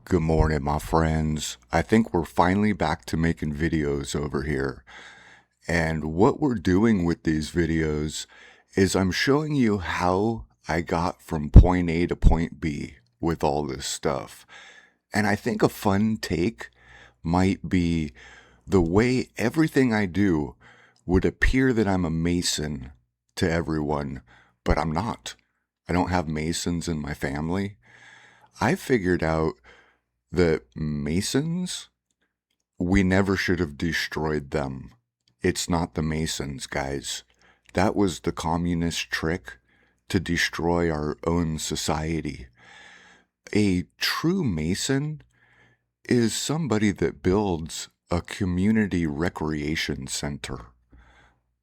Good morning, my friends. I think we're finally back to making videos over here. And what we're doing with these videos is I'm showing you how I got from point A to point B with all this stuff. And I think a fun take might be the way everything I do would appear that I'm a mason to everyone, but I'm not. I don't have masons in my family. I figured out the Masons, we never should have destroyed them. It's not the Masons, guys. That was the communist trick to destroy our own society. A true Mason is somebody that builds a community recreation center.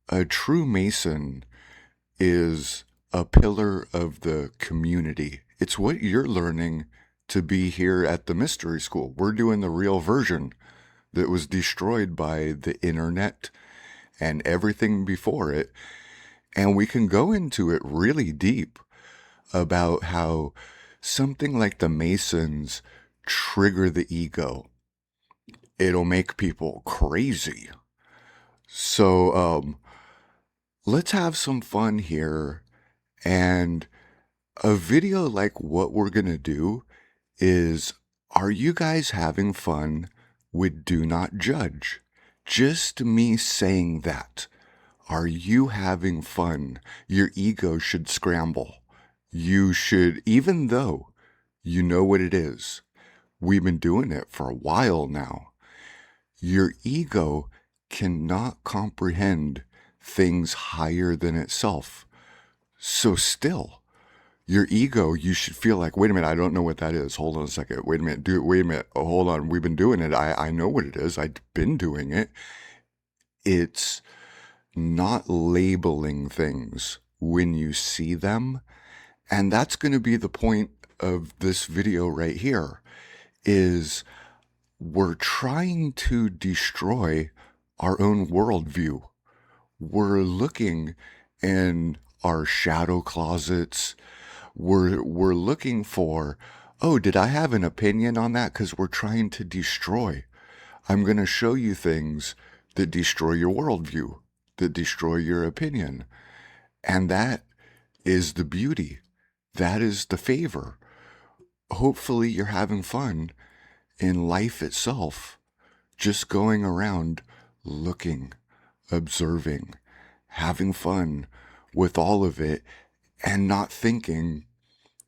A true Mason is a pillar of the community. It's what you're learning to be here at the mystery school. We're doing the real version that was destroyed by the internet and everything before it. And we can go into it really deep about how something like the Masons trigger the ego. It'll make people crazy. So let's have some fun here. And a video like what we're going to do is, are you guys having fun with Do Not Judge? Just me saying that. Are you having fun? Your ego should scramble. You should, even though you know what it is, we've been doing it for a while now. Your ego cannot comprehend things higher than itself. So still, your ego, you should feel like, wait a minute, I don't know what that is. Hold on a second. Wait a minute. Wait a minute. Oh, hold on. We've been doing it. I know what it is. I've been doing it. It's not labeling things when you see them. And that's going to be the point of this video right here is we're trying to destroy our own worldview. We're looking in our shadow closets. We're looking for, oh, did I have an opinion on that? Because we're trying to destroy. I'm going to show you things that destroy your worldview, that destroy your opinion. And that is the beauty. That is the favor. Hopefully you're having fun in life itself, just going around looking, observing, having fun with all of it, and not thinking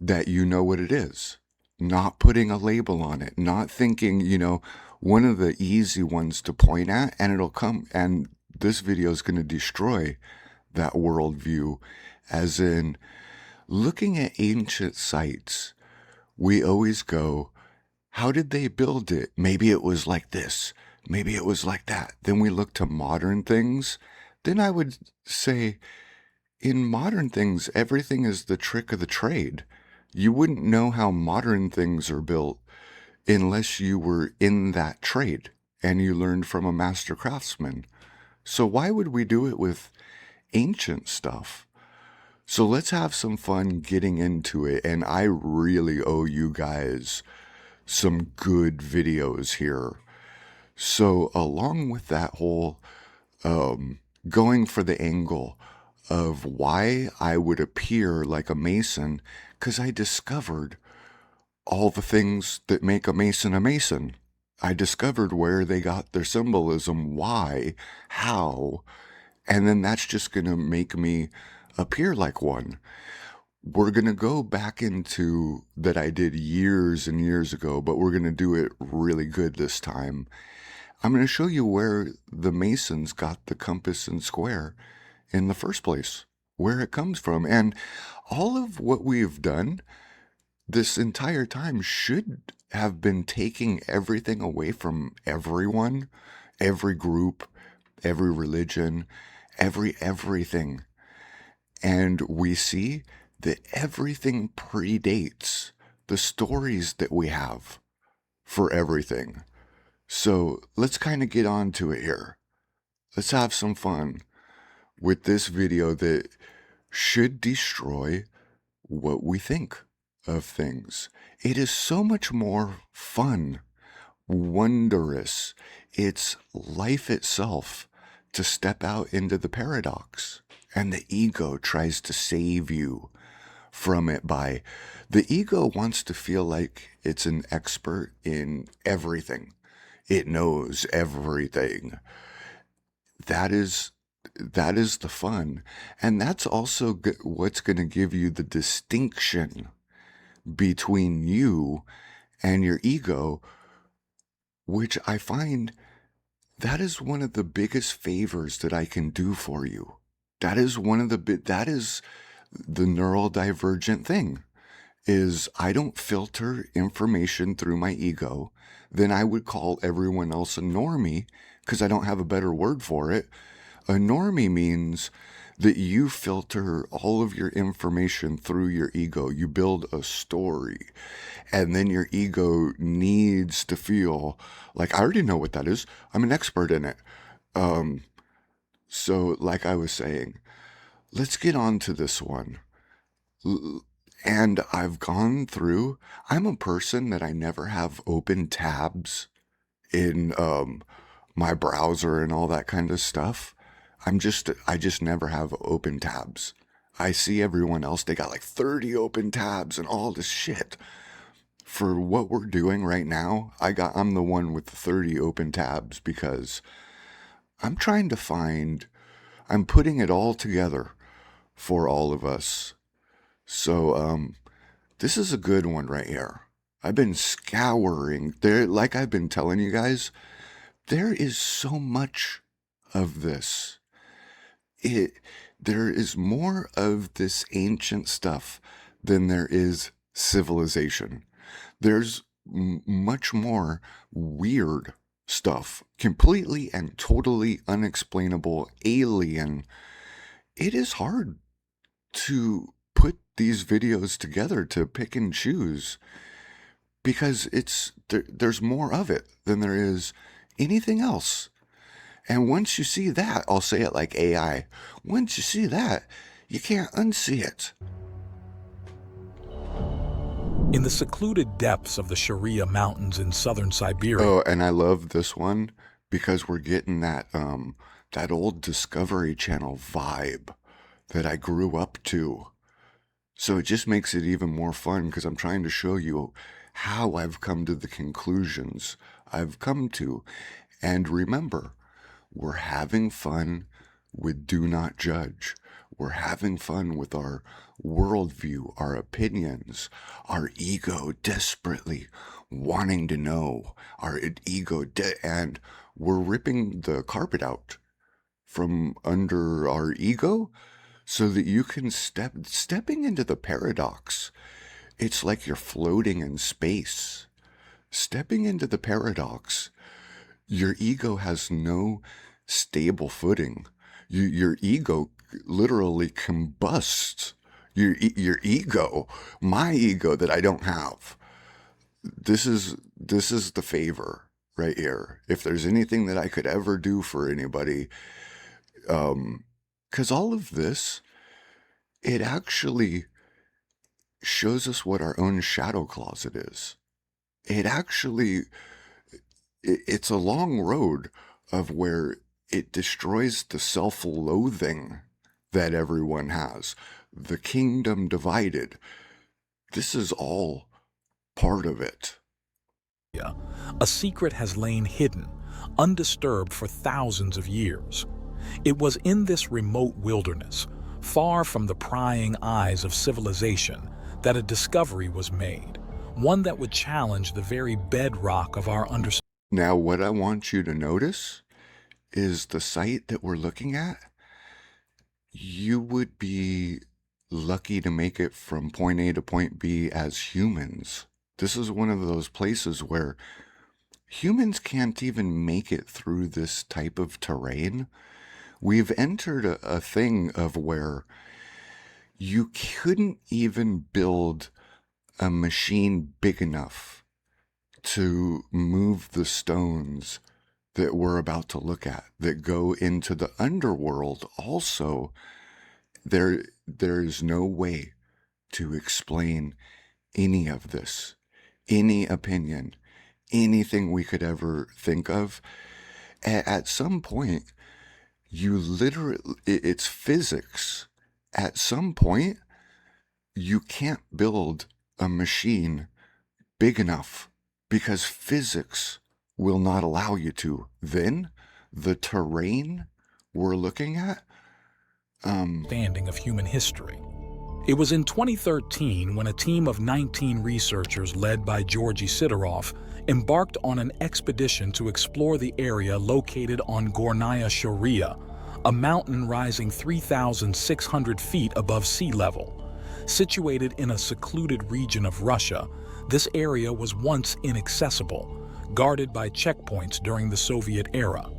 that you know what it is, not putting a label on it, not thinking, one of the easy ones to point at, and it'll come, and this video is going to destroy that worldview, as in looking at ancient sites, we always go, how did they build it? Maybe it was like this. Maybe it was like that. Then we look to modern things. Then I would say, in modern things, everything is the trick of the trade. You wouldn't know how modern things are built unless you were in that trade and you learned from a master craftsman. So why would we do it with ancient stuff? So let's have some fun getting into it. And I really owe you guys some good videos here. So along with that whole going for the angle of why I would appear like a Mason, because I discovered all the things that make a Mason a Mason. I discovered where they got their symbolism, why, how, and then that's just going to make me appear like one. We're going to go back into that I did years and years ago, but we're going to do it really good this time. I'm going to show you where the Masons got the compass and square in the first place, where it comes from. And all of what we've done this entire time should have been taking everything away from everyone, every group, every religion, everything. And we see that everything predates the stories that we have for everything. So let's kind of get on to it here. Let's have some fun with this video that should destroy what we think of things. It is so much more fun, wondrous. It's life itself to step out into the paradox. And the ego tries to save you from it by the ego wants to feel like it's an expert in everything. It knows everything. That is that is the fun. And that's also what's going to give you the distinction between you and your ego, which I find that is one of the biggest favors that I can do for you. That is that is the neurodivergent thing, is I don't filter information through my ego. Then I would call everyone else a normie because I don't have a better word for it. A normie means that you filter all of your information through your ego. You build a story, and then your ego needs to feel like, I already know what that is. I'm an expert in it. So like I was saying, let's get on to this one. And I've gone through, I'm a person that I never have open tabs in my browser and all that kind of stuff. I just never have open tabs. I see everyone else, they got like 30 open tabs and all this shit. For what we're doing right now, I'm the one with the 30 open tabs because I'm trying to I'm putting it all together for all of us. So, this is a good one right here. I've been scouring there, like I've been telling you guys, there is so much of this. There is more of this ancient stuff than there is civilization. There's much more weird stuff, completely and totally unexplainable, alien. It is hard to put these videos together, to pick and choose, because there's more of it than there is anything else. And once you see that, I'll say it like AI, once you see that, you can't unsee it. In the secluded depths of the Sharia Mountains in southern Siberia. Oh, and I love this one because we're getting that old Discovery Channel vibe that I grew up to. So it just makes it even more fun because I'm trying to show you how I've come to the conclusions I've come to. And remember, we're having fun with Do Not Judge. We're having fun with our worldview, our opinions, our ego desperately wanting to know, our ego, and we're ripping the carpet out from under our ego so that you can stepping into the paradox. It's like you're floating in space. Stepping into the paradox, your ego has no stable footing. Your ego literally combusts. Your ego, my ego that I don't have. This is the favor right here. If there's anything that I could ever do for anybody, because all of this, it actually shows us what our own shadow closet is. It actually, it's a long road of where it destroys the self-loathing that everyone has. The kingdom divided. This is all part of it. A secret has lain hidden, undisturbed for thousands of years. It was in this remote wilderness, far from the prying eyes of civilization, that a discovery was made, one that would challenge the very bedrock of our understanding. Now, what I want you to notice is the site that we're looking at. You would be lucky to make it from point A to point B as humans. This is one of those places where humans can't even make it through this type of terrain. We've entered a thing of where you couldn't even build a machine big enough to move the stones that we're about to look at that go into the underworld. Also, there's no way to explain any of this, any opinion, anything we could ever think of. At some point, you literally, it's physics. At some point, you can't build a machine big enough because physics will not allow you to. Then the terrain we're looking at, Understanding of human history. It was in 2013 when a team of 19 researchers led by Georgy Sidorov embarked on an expedition to explore the area located on Gornaya Shoria, a mountain rising 3,600 feet above sea level. Situated in a secluded region of Russia, this area was once inaccessible, guarded by checkpoints during the Soviet era.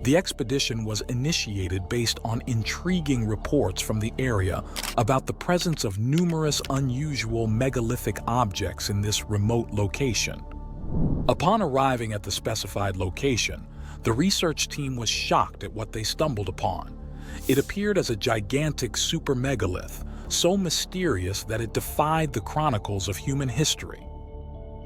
The expedition was initiated based on intriguing reports from the area about the presence of numerous unusual megalithic objects in this remote location. Upon arriving at the specified location, the research team was shocked at what they stumbled upon. It appeared as a gigantic supermegalith, so mysterious that it defied the chronicles of human history.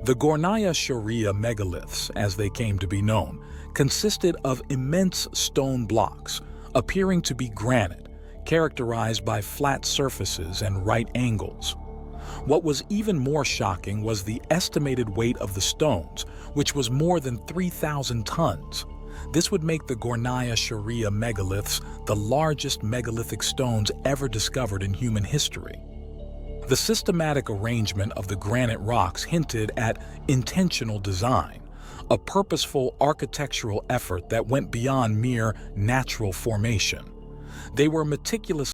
The Gornaya Shoria megaliths, as they came to be known, consisted of immense stone blocks, appearing to be granite, characterized by flat surfaces and right angles. What was even more shocking was the estimated weight of the stones, which was more than 3,000 tons. This would make the Gornaya Shoria megaliths the largest megalithic stones ever discovered in human history. The systematic arrangement of the granite rocks hinted at intentional design, a purposeful architectural effort that went beyond mere natural formation. They were meticulously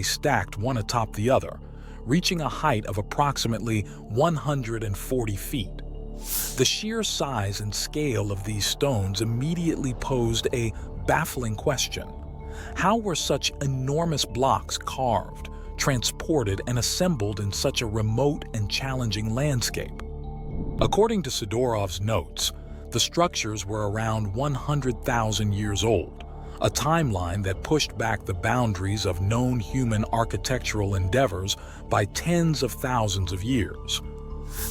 stacked one atop the other, reaching a height of approximately 140 feet. The sheer size and scale of these stones immediately posed a baffling question. How were such enormous blocks carved, transported, and assembled in such a remote and challenging landscape? According to Sidorov's notes, the structures were around 100,000 years old, a timeline that pushed back the boundaries of known human architectural endeavors by tens of thousands of years.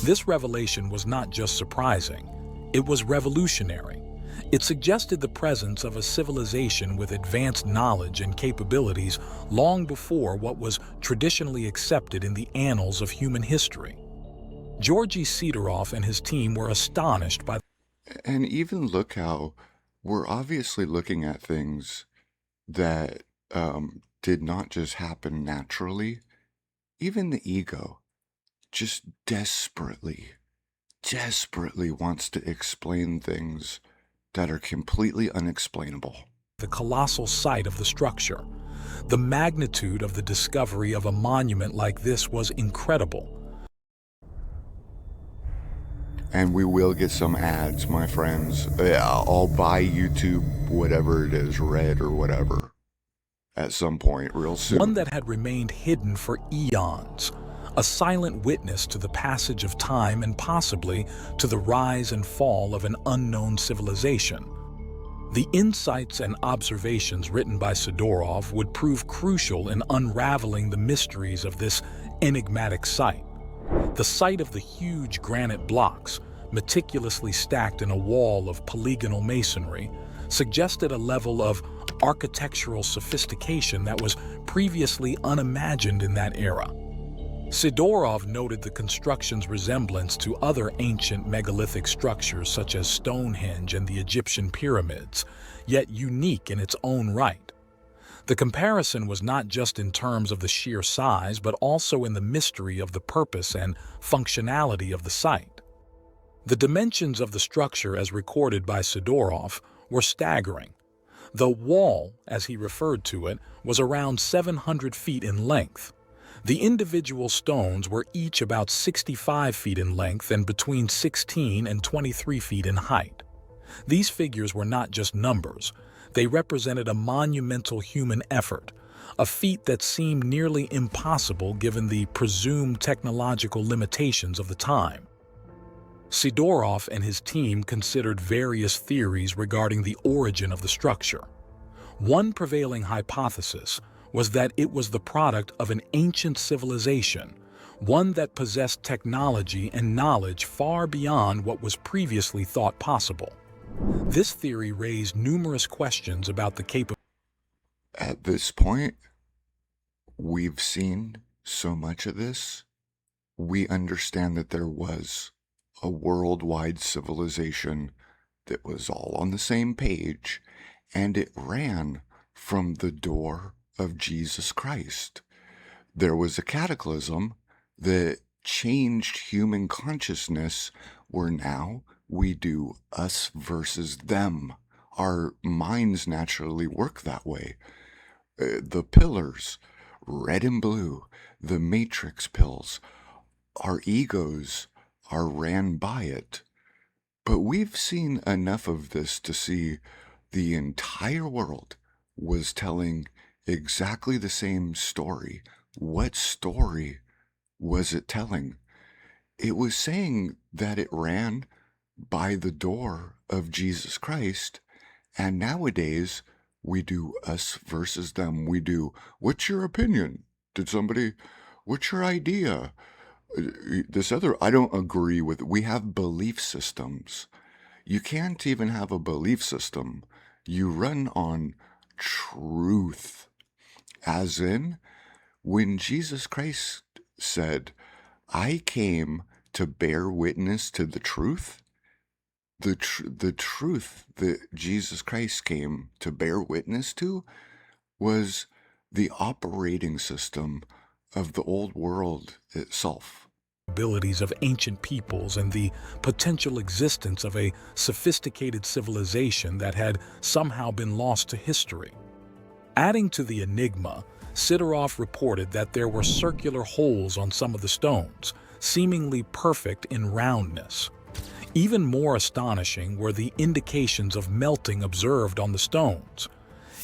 This revelation was not just surprising, it was revolutionary. It suggested the presence of a civilization with advanced knowledge and capabilities long before what was traditionally accepted in the annals of human history. Georgy Sidorov and his team were astonished by and even look how we're obviously looking at things that did not just happen naturally. Even the ego just desperately wants to explain things that are completely unexplainable. the colossal site of the structure. The magnitude of the discovery of a monument like this was incredible. And we will get some ads, my friends. I'll buy YouTube, whatever it is, Red or whatever, at some point real soon. One that had remained hidden for eons, a silent witness to the passage of time and possibly to the rise and fall of an unknown civilization. The insights and observations written by Sidorov would prove crucial in unraveling the mysteries of this enigmatic site. The sight of the huge granite blocks, meticulously stacked in a wall of polygonal masonry, suggested a level of architectural sophistication that was previously unimagined in that era. Sidorov noted the construction's resemblance to other ancient megalithic structures such as Stonehenge and the Egyptian pyramids, yet unique in its own right. The comparison was not just in terms of the sheer size, but also in the mystery of the purpose and functionality of the site. The dimensions of the structure as recorded by Sidorov were staggering. The wall, as he referred to it, was around 700 feet in length. The individual stones were each about 65 feet in length and between 16 and 23 feet in height. These figures were not just numbers. They represented a monumental human effort, a feat that seemed nearly impossible given the presumed technological limitations of the time. Sidorov and his team considered various theories regarding the origin of the structure. One prevailing hypothesis was that it was the product of an ancient civilization, one that possessed technology and knowledge far beyond what was previously thought possible. This theory raised numerous questions about the capability. At this point, we've seen so much of this. We understand that there was a worldwide civilization that was all on the same page, and it ran from the door of Jesus Christ. There was a cataclysm that changed human consciousness, where now we do us versus them. Our minds naturally work that way. The pillars, red and blue, the matrix pills, our egos are ran by it. But we've seen enough of this to see the entire world was telling exactly the same story. What story was it telling? It was saying that it ran by the door of Jesus Christ, and nowadays we do us versus them. We do, what's your opinion? What's your idea? I don't agree with. We have belief systems. You can't even have a belief system. You run on truth. As in, when Jesus Christ said, I came to bear witness to the truth, the truth that Jesus Christ came to bear witness to was the operating system of the old world itself. Abilities of ancient peoples and the potential existence of a sophisticated civilization that had somehow been lost to history. Adding to the enigma, Sidorov reported that there were circular holes on some of the stones, seemingly perfect in roundness. Even more astonishing were the indications of melting observed on the stones.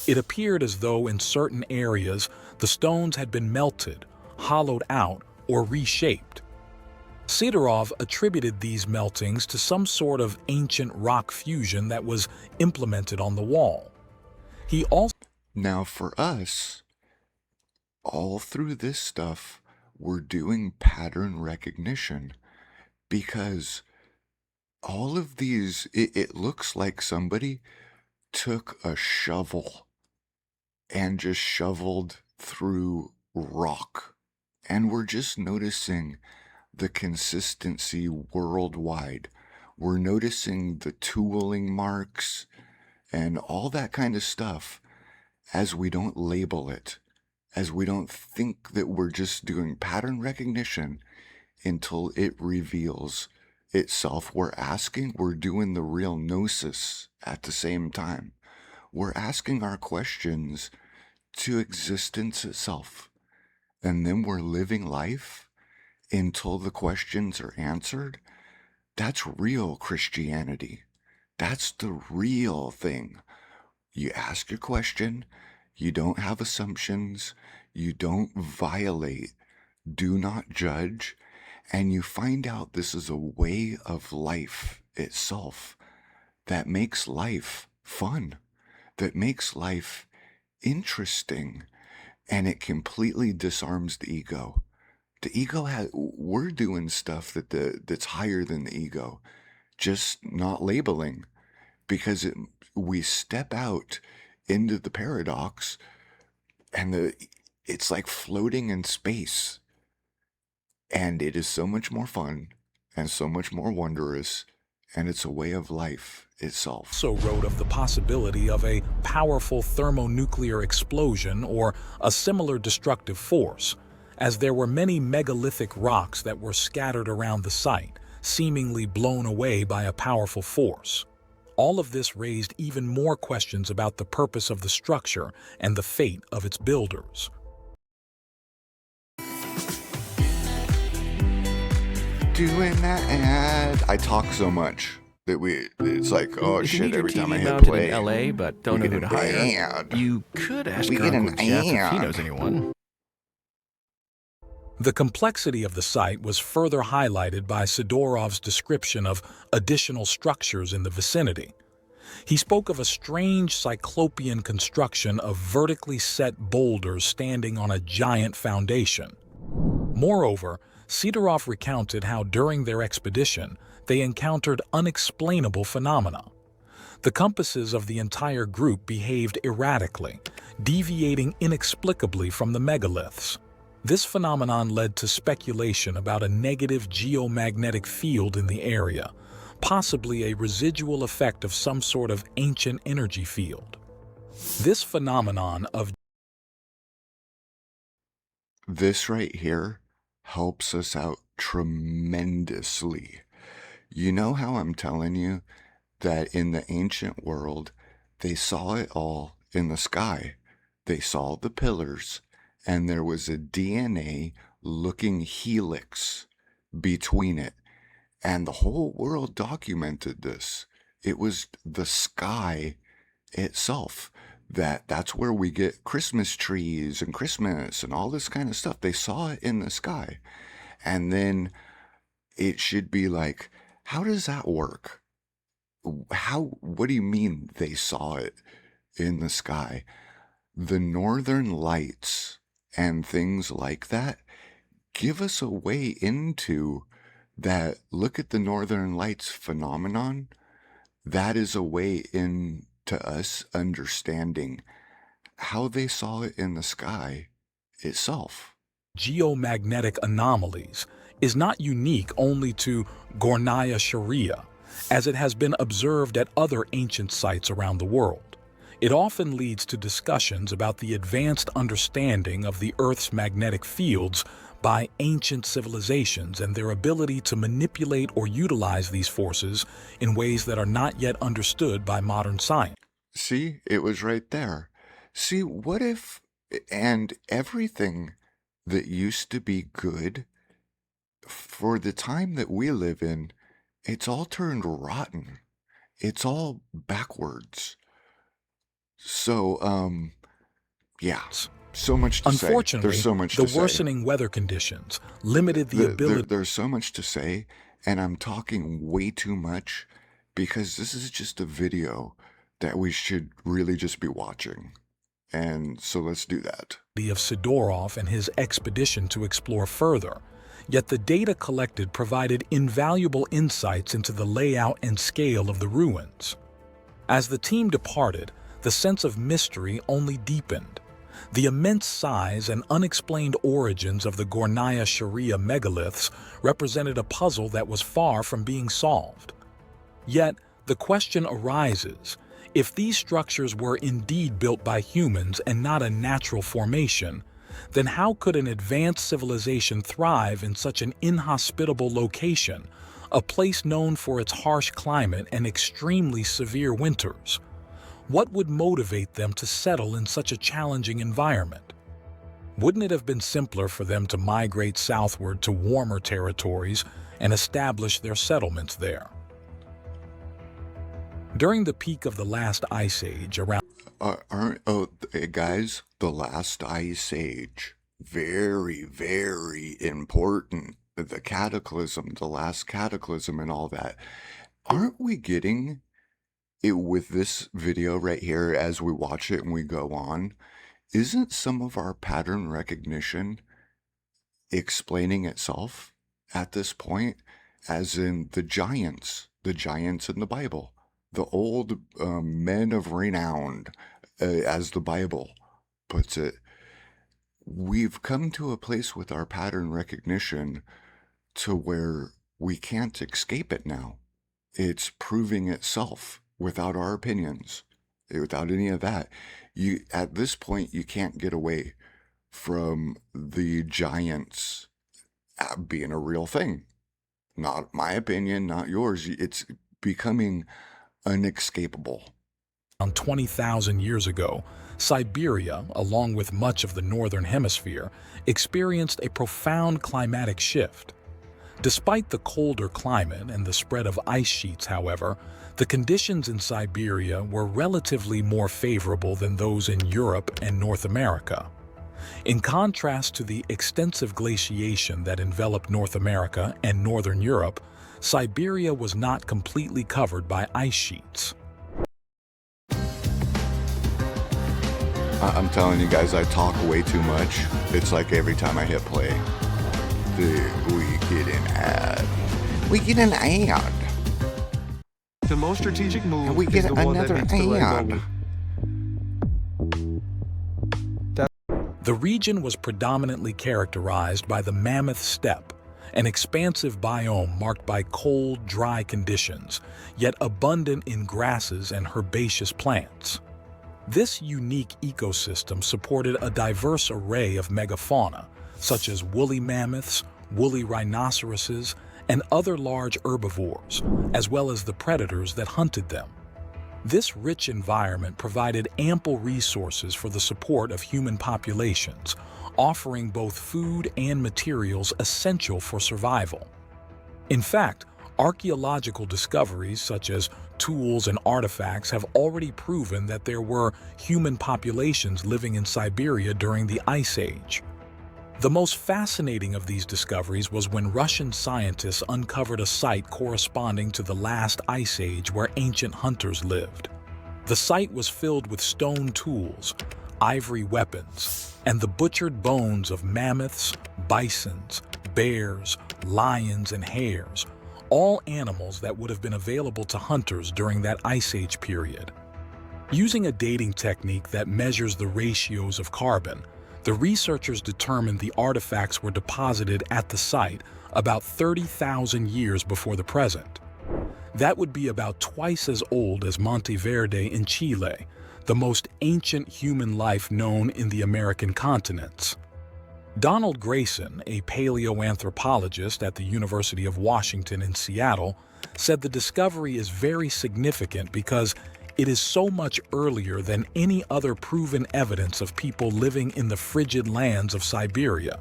It appeared as though in certain areas the stones had been melted, hollowed out, or reshaped. Sidorov attributed these meltings to some sort of ancient rock fusion that was implemented on the wall. He also Now for us, all through this stuff, we're doing pattern recognition, because all of these, it looks like somebody took a shovel and just shoveled through rock. And we're just noticing the consistency worldwide. We're noticing the tooling marks and all that kind of stuff as we don't label it, as we don't think that we're just doing pattern recognition until it reveals itself. We're doing the real gnosis at the same time. We're asking our questions to existence itself. And then we're living life until the questions are answered. That's real Christianity. That's the real thing. You ask your question, you don't have assumptions, you don't violate, do not judge, and you find out this is a way of life itself that makes life fun, that makes life interesting, and it completely disarms the ego. The ego we're doing stuff that's higher than the ego, just not labeling, because we step out into the paradox, and it's like floating in space. And it is so much more fun and so much more wondrous, and it's a way of life itself. also wrote of the possibility of a powerful thermonuclear explosion or a similar destructive force, as there were many megalithic rocks that were scattered around the site, seemingly blown away by a powerful force. All of this raised even more questions about the purpose of the structure and the fate of its builders. doing that ad. I talk so much that it's like, oh If you shit, need your every time I TV hit mounted play, in LA but don't we know get who to an hire, ad. you could ask We your get Uncle an Jeff if he ad. knows anyone. The complexity of the site was further highlighted by Sidorov's description of additional structures in the vicinity. He spoke of a strange cyclopean construction of vertically set boulders standing on a giant foundation. Moreover, Sidorov recounted how during their expedition they encountered unexplainable phenomena. The compasses of the entire group behaved erratically, deviating inexplicably from the megaliths. This phenomenon led to speculation about a negative geomagnetic field in the area, possibly a residual effect of some sort of ancient energy field. This phenomenon of This right here helps us out tremendously. You know how I'm telling you that in the ancient world, they saw it all in the sky. They saw the pillars, and there was a DNA looking helix between it. And the whole world documented this. It was the sky itself. That's where we get Christmas trees and Christmas and all this kind of stuff. They saw it in the sky. And then it should be like, how does that work? What do you mean they saw it in the sky? The northern lights and things like that give us a way into that. Look at the northern lights phenomenon. That is a way into us understanding how they saw it in the sky itself. geomagnetic anomalies is not unique only to Gornaya Sharia, as it has been observed at other ancient sites around the world. It often leads to discussions about the advanced understanding of the Earth's magnetic fields by ancient civilizations and their ability to manipulate or utilize these forces in ways that are not yet understood by modern science. See, it was right there. See, what if, and everything that used to be good for the time that we live in, it's all turned rotten. It's all backwards. So, yeah, so much to say. Unfortunately, There's so much the to say. worsening weather conditions limited the ability. There's so much to say, and I'm talking way too much because this is just a video that we should really just be watching. And so let's do that. Of Sidorov and his expedition to explore further, yet the data collected provided invaluable insights into the layout and scale of the ruins. As the team departed, the sense of mystery only deepened. The immense size and unexplained origins of the Gornaya Sharia megaliths represented a puzzle that was far from being solved. Yet, the question arises, if these structures were indeed built by humans and not a natural formation, then how could an advanced civilization thrive in such an inhospitable location, a place known for its harsh climate and extremely severe winters? What would motivate them to settle in such a challenging environment? Wouldn't it have been simpler for them to migrate southward to warmer territories and establish their settlements there? During the peak of the last ice age, around guys, the last ice age, very, very important. The cataclysm, the last cataclysm and all that. Aren't we getting it with this video right here as we watch it and we go on? Isn't some of our pattern recognition explaining itself at this point? As in the giants in the Bible, the old men of renown, as the Bible puts it. We've come to a place with our pattern recognition to where we can't escape it now. It's proving itself without our opinions, without any of that. At this point, you can't get away from the giants being a real thing. Not my opinion, not yours. It's becoming unescapable. Around 20,000 years ago, Siberia, along with much of the northern hemisphere, experienced a profound climatic shift. Despite the colder climate and the spread of ice sheets, however, the conditions in Siberia were relatively more favorable than those in Europe and North America. In contrast to the extensive glaciation that enveloped North America and Northern Europe, Siberia was not completely covered by ice sheets. I'm telling you guys, I talk way too much. It's like every time I hit play, we get an ad. We get an ad. The most strategic move And we is get the one that another needs to let go ad. with. The region was predominantly characterized by the Mammoth Steppe, an expansive biome marked by cold, dry conditions, yet abundant in grasses and herbaceous plants. This unique ecosystem supported a diverse array of megafauna, such as woolly mammoths, woolly rhinoceroses, and other large herbivores, as well as the predators that hunted them. This rich environment provided ample resources for the support of human populations, offering both food and materials essential for survival. In fact, archaeological discoveries such as tools and artifacts have already proven that there were human populations living in Siberia during the Ice Age. The most fascinating of these discoveries was when Russian scientists uncovered a site corresponding to the last ice age where ancient hunters lived. The site was filled with stone tools, ivory weapons, and the butchered bones of mammoths, bisons, bears, lions, and hares, all animals that would have been available to hunters during that ice age period. Using a dating technique that measures the ratios of carbon, the researchers determined the artifacts were deposited at the site about 30,000 years before the present. That would be about twice as old as Monteverde in Chile, the most ancient human life known in the American continents. Donald Grayson, a paleoanthropologist at the University of Washington in Seattle, said the discovery is very significant because it is so much earlier than any other proven evidence of people living in the frigid lands of Siberia.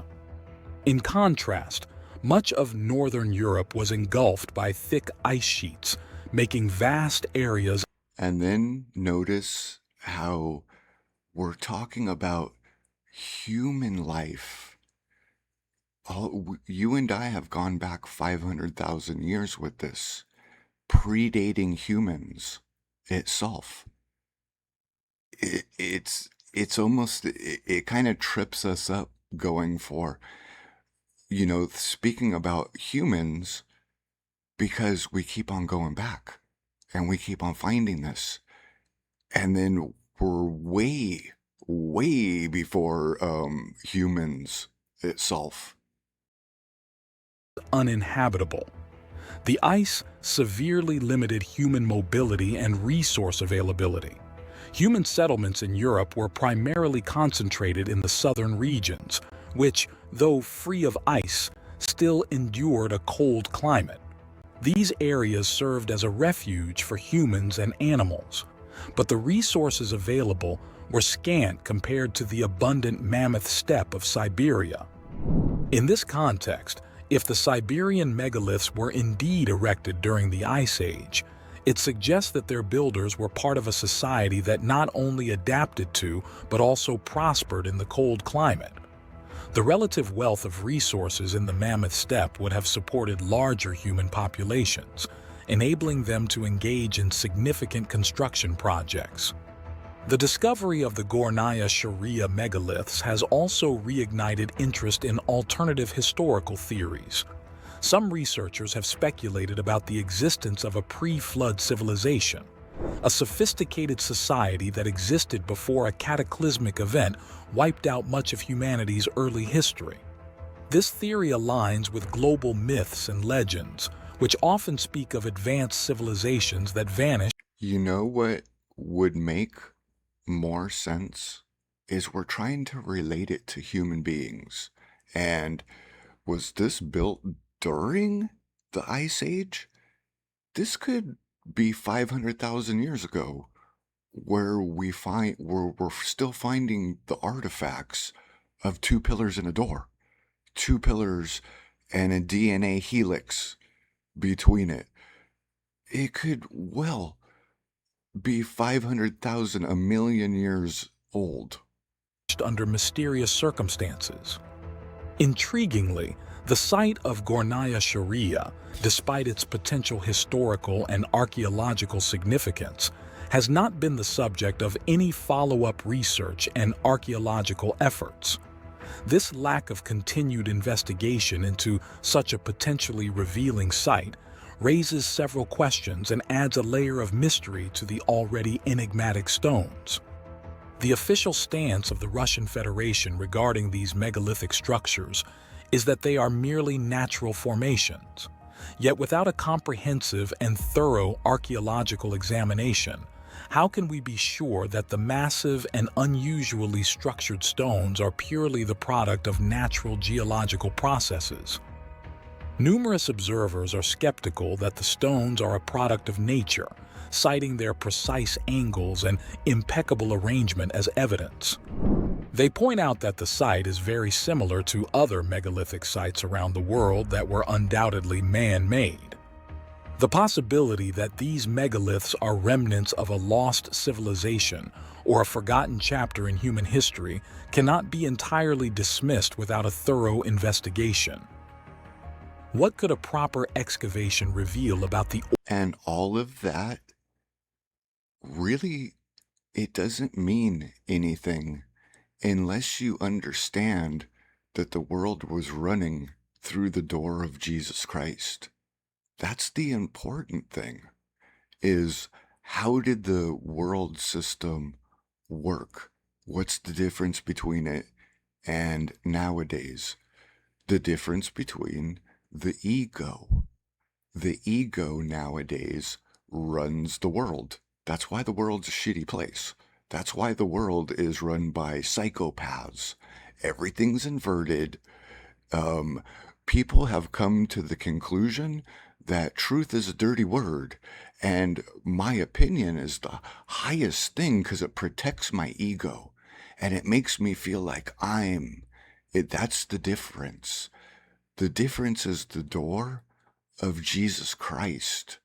In contrast, much of northern Europe was engulfed by thick ice sheets, making vast areas. And then notice how we're talking about human life. You and I have gone back 500,000 years with this, predating humans itself. It's almost, it kind of trips us up going for, speaking about humans, because we keep on going back and we keep on finding this. And then we're way before humans itself. Uninhabitable. The ice severely limited human mobility and resource availability. Human settlements in Europe were primarily concentrated in the southern regions, which, though free of ice, still endured a cold climate. These areas served as a refuge for humans and animals, but the resources available were scant compared to the abundant mammoth steppe of Siberia. In this context, if the Siberian megaliths were indeed erected during the Ice Age, it suggests that their builders were part of a society that not only adapted to, but also prospered in the cold climate. The relative wealth of resources in the Mammoth Steppe would have supported larger human populations, enabling them to engage in significant construction projects. The discovery of the Gornaya Sharia megaliths has also reignited interest in alternative historical theories. Some researchers have speculated about the existence of a pre-flood civilization, a sophisticated society that existed before a cataclysmic event wiped out much of humanity's early history. This theory aligns with global myths and legends, which often speak of advanced civilizations that vanished. You know what would make more sense is we're trying to relate it to human beings. And was this built during the Ice Age? This could be 500,000 years ago, where we're still finding the artifacts of two pillars and a door, two pillars and a DNA helix between it. It could well be 500,000, a million years old. Under mysterious circumstances. Intriguingly, the site of Gornaya Sharia, despite its potential historical and archaeological significance, has not been the subject of any follow-up research and archaeological efforts. This lack of continued investigation into such a potentially revealing site raises several questions and adds a layer of mystery to the already enigmatic stones. The official stance of the Russian Federation regarding these megalithic structures is that they are merely natural formations. Yet without a comprehensive and thorough archaeological examination, how can we be sure that the massive and unusually structured stones are purely the product of natural geological processes? Numerous observers are skeptical that the stones are a product of nature, citing their precise angles and impeccable arrangement as evidence. They point out that the site is very similar to other megalithic sites around the world that were undoubtedly man-made. The possibility that these megaliths are remnants of a lost civilization or a forgotten chapter in human history cannot be entirely dismissed without a thorough investigation. What could a proper excavation reveal about the... And all of that, really, it doesn't mean anything unless you understand that the world was running through the door of Jesus Christ. That's the important thing, is how did the world system work? What's the difference between it and nowadays? The difference between the ego. The ego nowadays runs the world. That's why the world's a shitty place. That's why the world is run by psychopaths. Everything's inverted. People have come to the conclusion that truth is a dirty word. And my opinion is the highest thing because it protects my ego. And it makes me feel like that's the difference. The difference is the door of Jesus Christ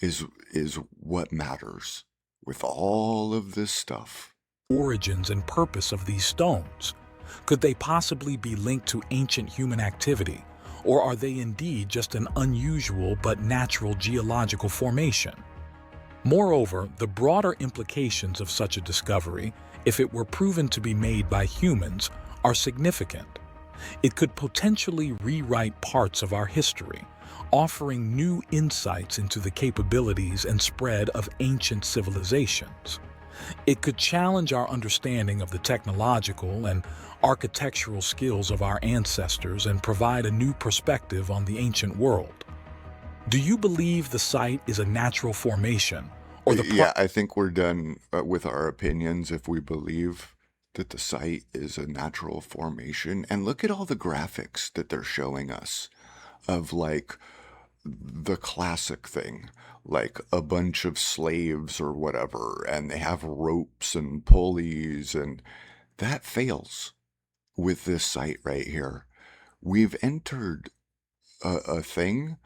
is what matters with all of this stuff. Origins and purpose of these stones? Could they possibly be linked to ancient human activity, or are they indeed just an unusual but natural geological formation? Moreover, the broader implications of such a discovery, if it were proven to be made by humans, are significant. It could potentially rewrite parts of our history, offering new insights into the capabilities and spread of ancient civilizations. It could challenge our understanding of the technological and architectural skills of our ancestors and provide a new perspective on the ancient world. Do you believe the site is a natural formation, or the... Yeah, I think we're done with our opinions if we believe that the site is a natural formation. And look at all the graphics that they're showing us of like the classic thing, like a bunch of slaves or whatever, and they have ropes and pulleys, and that fails with this site right here. We've entered a thing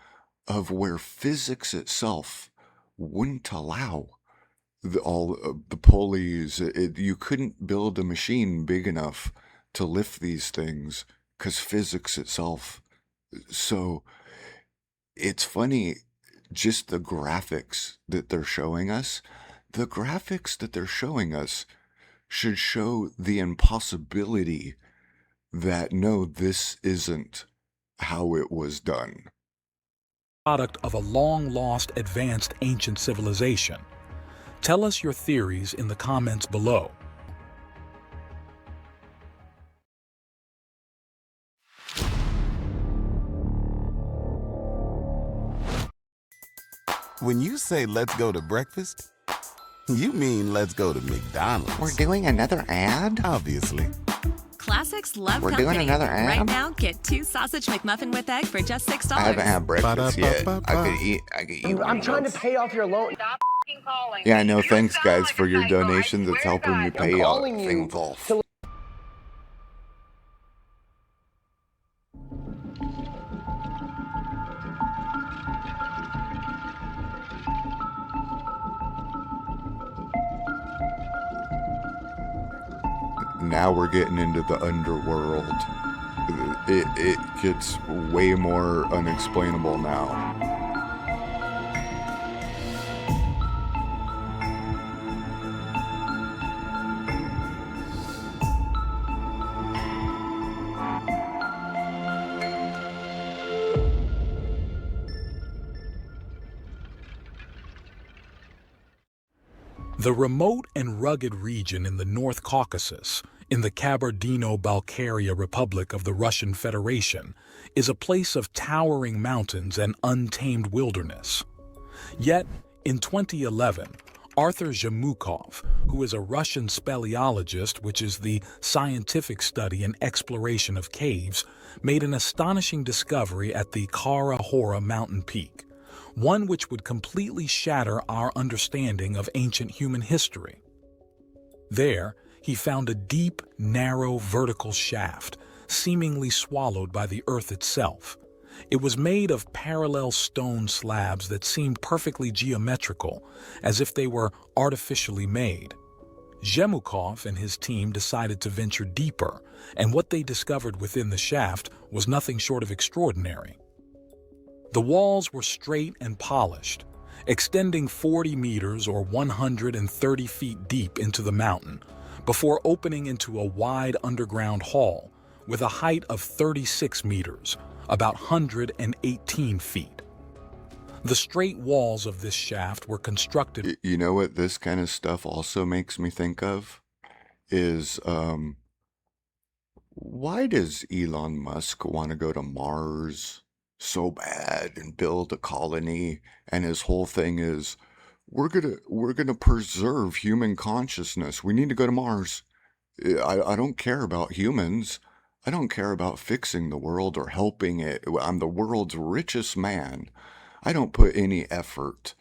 of where physics itself wouldn't allow all the pulleys. You couldn't build a machine big enough to lift these things because physics itself. So it's funny, just the graphics that they're showing us. The graphics that they're showing us should show the impossibility that no, this isn't how it was done. Product of a long-lost advanced ancient civilization. Tell us your theories in the comments below. When you say let's go to breakfast, you mean let's go to McDonald's. We're doing another ad? Obviously. Classics love We're company. doing another ad? Right now, get 2 sausage McMuffin with egg for just $6. I haven't had breakfast yet. I could eat one I'm of trying to those. pay off your loan. Stop calling. Yeah, I know. You Thanks, sound guys, like for a your psycho. I donation. That's swear to helping me God. pay calling you things off. to Now we're getting into the underworld. It gets way more unexplainable now. The remote and rugged region in the North Caucasus, in the Kabardino-Balkaria Republic of the Russian Federation, is a place of towering mountains and untamed wilderness. Yet, in 2011, Arthur Zhemukov, who is a Russian speleologist, which is the scientific study and exploration of caves, made an astonishing discovery at the Kara Hora mountain peak, one which would completely shatter our understanding of ancient human history. There, he found a deep, narrow, vertical shaft, seemingly swallowed by the earth itself. It was made of parallel stone slabs that seemed perfectly geometrical, as if they were artificially made. Zhemukov and his team decided to venture deeper, and what they discovered within the shaft was nothing short of extraordinary. The walls were straight and polished, extending 40 meters or 130 feet deep into the mountain, before opening into a wide underground hall with a height of 36 meters, about 118 feet. The straight walls of this shaft were constructed. You know what this kind of stuff also makes me think of? Is, why does Elon Musk want to go to Mars so bad and build a colony? And his whole thing is, we're gonna preserve human consciousness. We need to go to Mars. I don't care about humans. I don't care about fixing the world or helping it. I'm the world's richest man. I don't put any effort.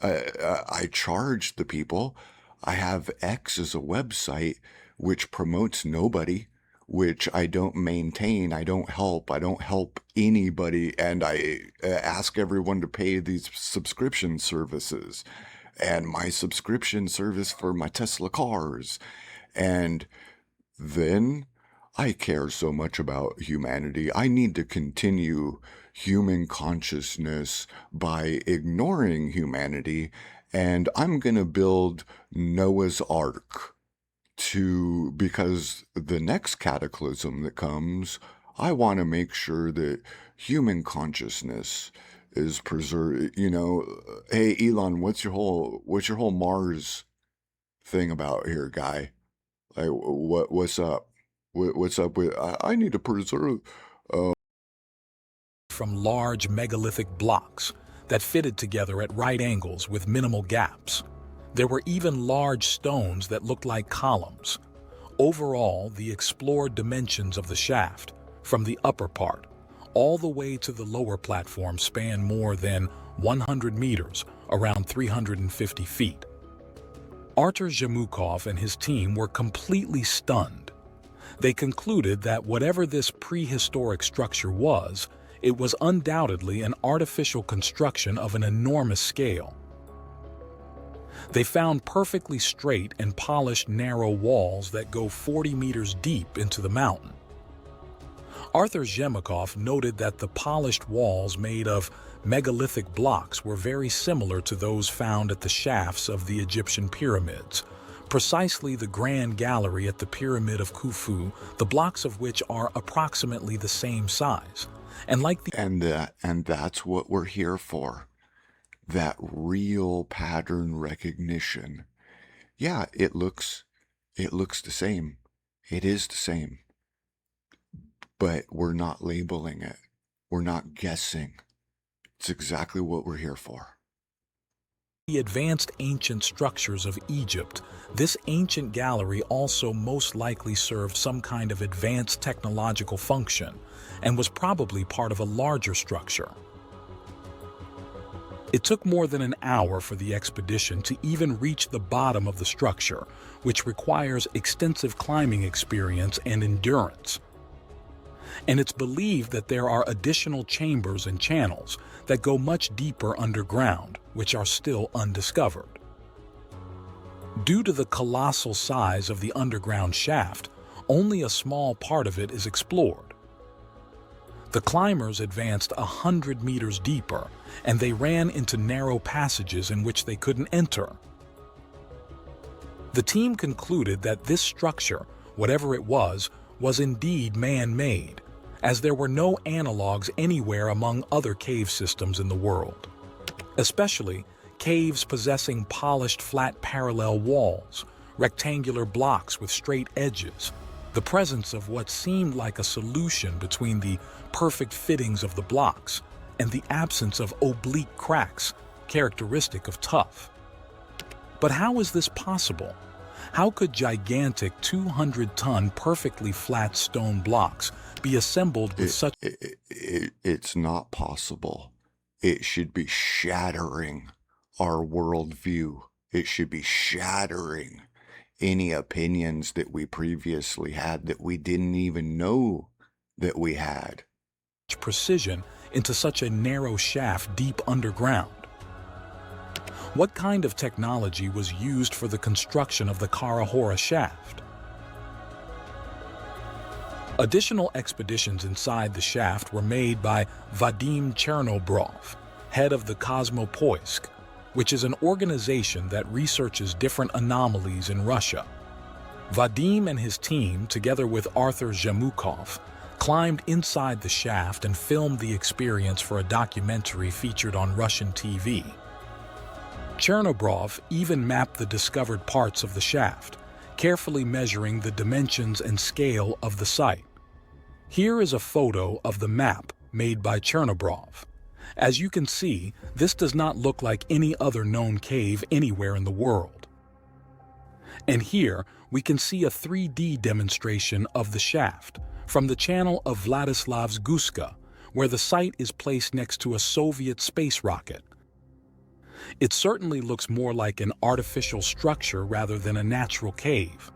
I charge the people. I have X as a website which promotes nobody, which I don't maintain. I don't help anybody. And I ask everyone to pay these subscription services. And my subscription service for my Tesla cars. And then I care so much about humanity. I need to continue human consciousness by ignoring humanity. And I'm going to build Noah's Ark because the next cataclysm that comes, I want to make sure that human consciousness is preserved. You know, hey Elon, what's your whole Mars thing about here, guy? Like, what's up? What's up with? I need to preserve. From large megalithic blocks that fitted together at right angles with minimal gaps. There were even large stones that looked like columns. Overall, the explored dimensions of the shaft, from the upper part all the way to the lower platform, span more than 100 meters, around 350 feet. Artur Zhemukov and his team were completely stunned. They concluded that whatever this prehistoric structure was, it was undoubtedly an artificial construction of an enormous scale. They found perfectly straight and polished narrow walls that go 40 meters deep into the mountain. Arthur Zhemukov noted that the polished walls made of megalithic blocks were very similar to those found at the shafts of the Egyptian pyramids, precisely the Grand Gallery at the Pyramid of Khufu, the blocks of which are approximately the same size. And that's what we're here for. That real pattern recognition. Yeah, it looks the same. It is the same. But we're not labeling it. We're not guessing. It's exactly what we're here for. The advanced ancient structures of Egypt, this ancient gallery also most likely served some kind of advanced technological function and was probably part of a larger structure. It took more than an hour for the expedition to even reach the bottom of the structure, which requires extensive climbing experience and endurance. And it's believed that there are additional chambers and channels that go much deeper underground, which are still undiscovered. Due to the colossal size of the underground shaft, only a small part of it is explored. The climbers advanced 100 meters deeper, and they ran into narrow passages in which they couldn't enter. The team concluded that this structure, whatever it was indeed man-made, as there were no analogs anywhere among other cave systems in the world, especially caves possessing polished flat parallel walls, rectangular blocks with straight edges, the presence of what seemed like a solution between the perfect fittings of the blocks and the absence of oblique cracks characteristic of tuff. But how is this possible? How could gigantic 200-ton perfectly flat stone blocks be assembled with such... It's not possible. It should be shattering our worldview. It should be shattering any opinions that we previously had that we didn't even know that we had. Precision into such a narrow shaft deep underground? What kind of technology was used for the construction of the Karahora shaft? Additional expeditions inside the shaft were made by Vadim Chernobrov, head of the Kosmopoisk, which is an organization that researches different anomalies in Russia. Vadim and his team, together with Arthur Zhemukov, climbed inside the shaft and filmed the experience for a documentary featured on Russian TV. Chernobrov even mapped the discovered parts of the shaft, carefully measuring the dimensions and scale of the site. Here is a photo of the map made by Chernobrov. As you can see, this does not look like any other known cave anywhere in the world. And here we can see a 3D demonstration of the shaft from the channel of Vladislav's Guska, where the site is placed next to a Soviet space rocket. It certainly looks more like an artificial structure rather than a natural cave.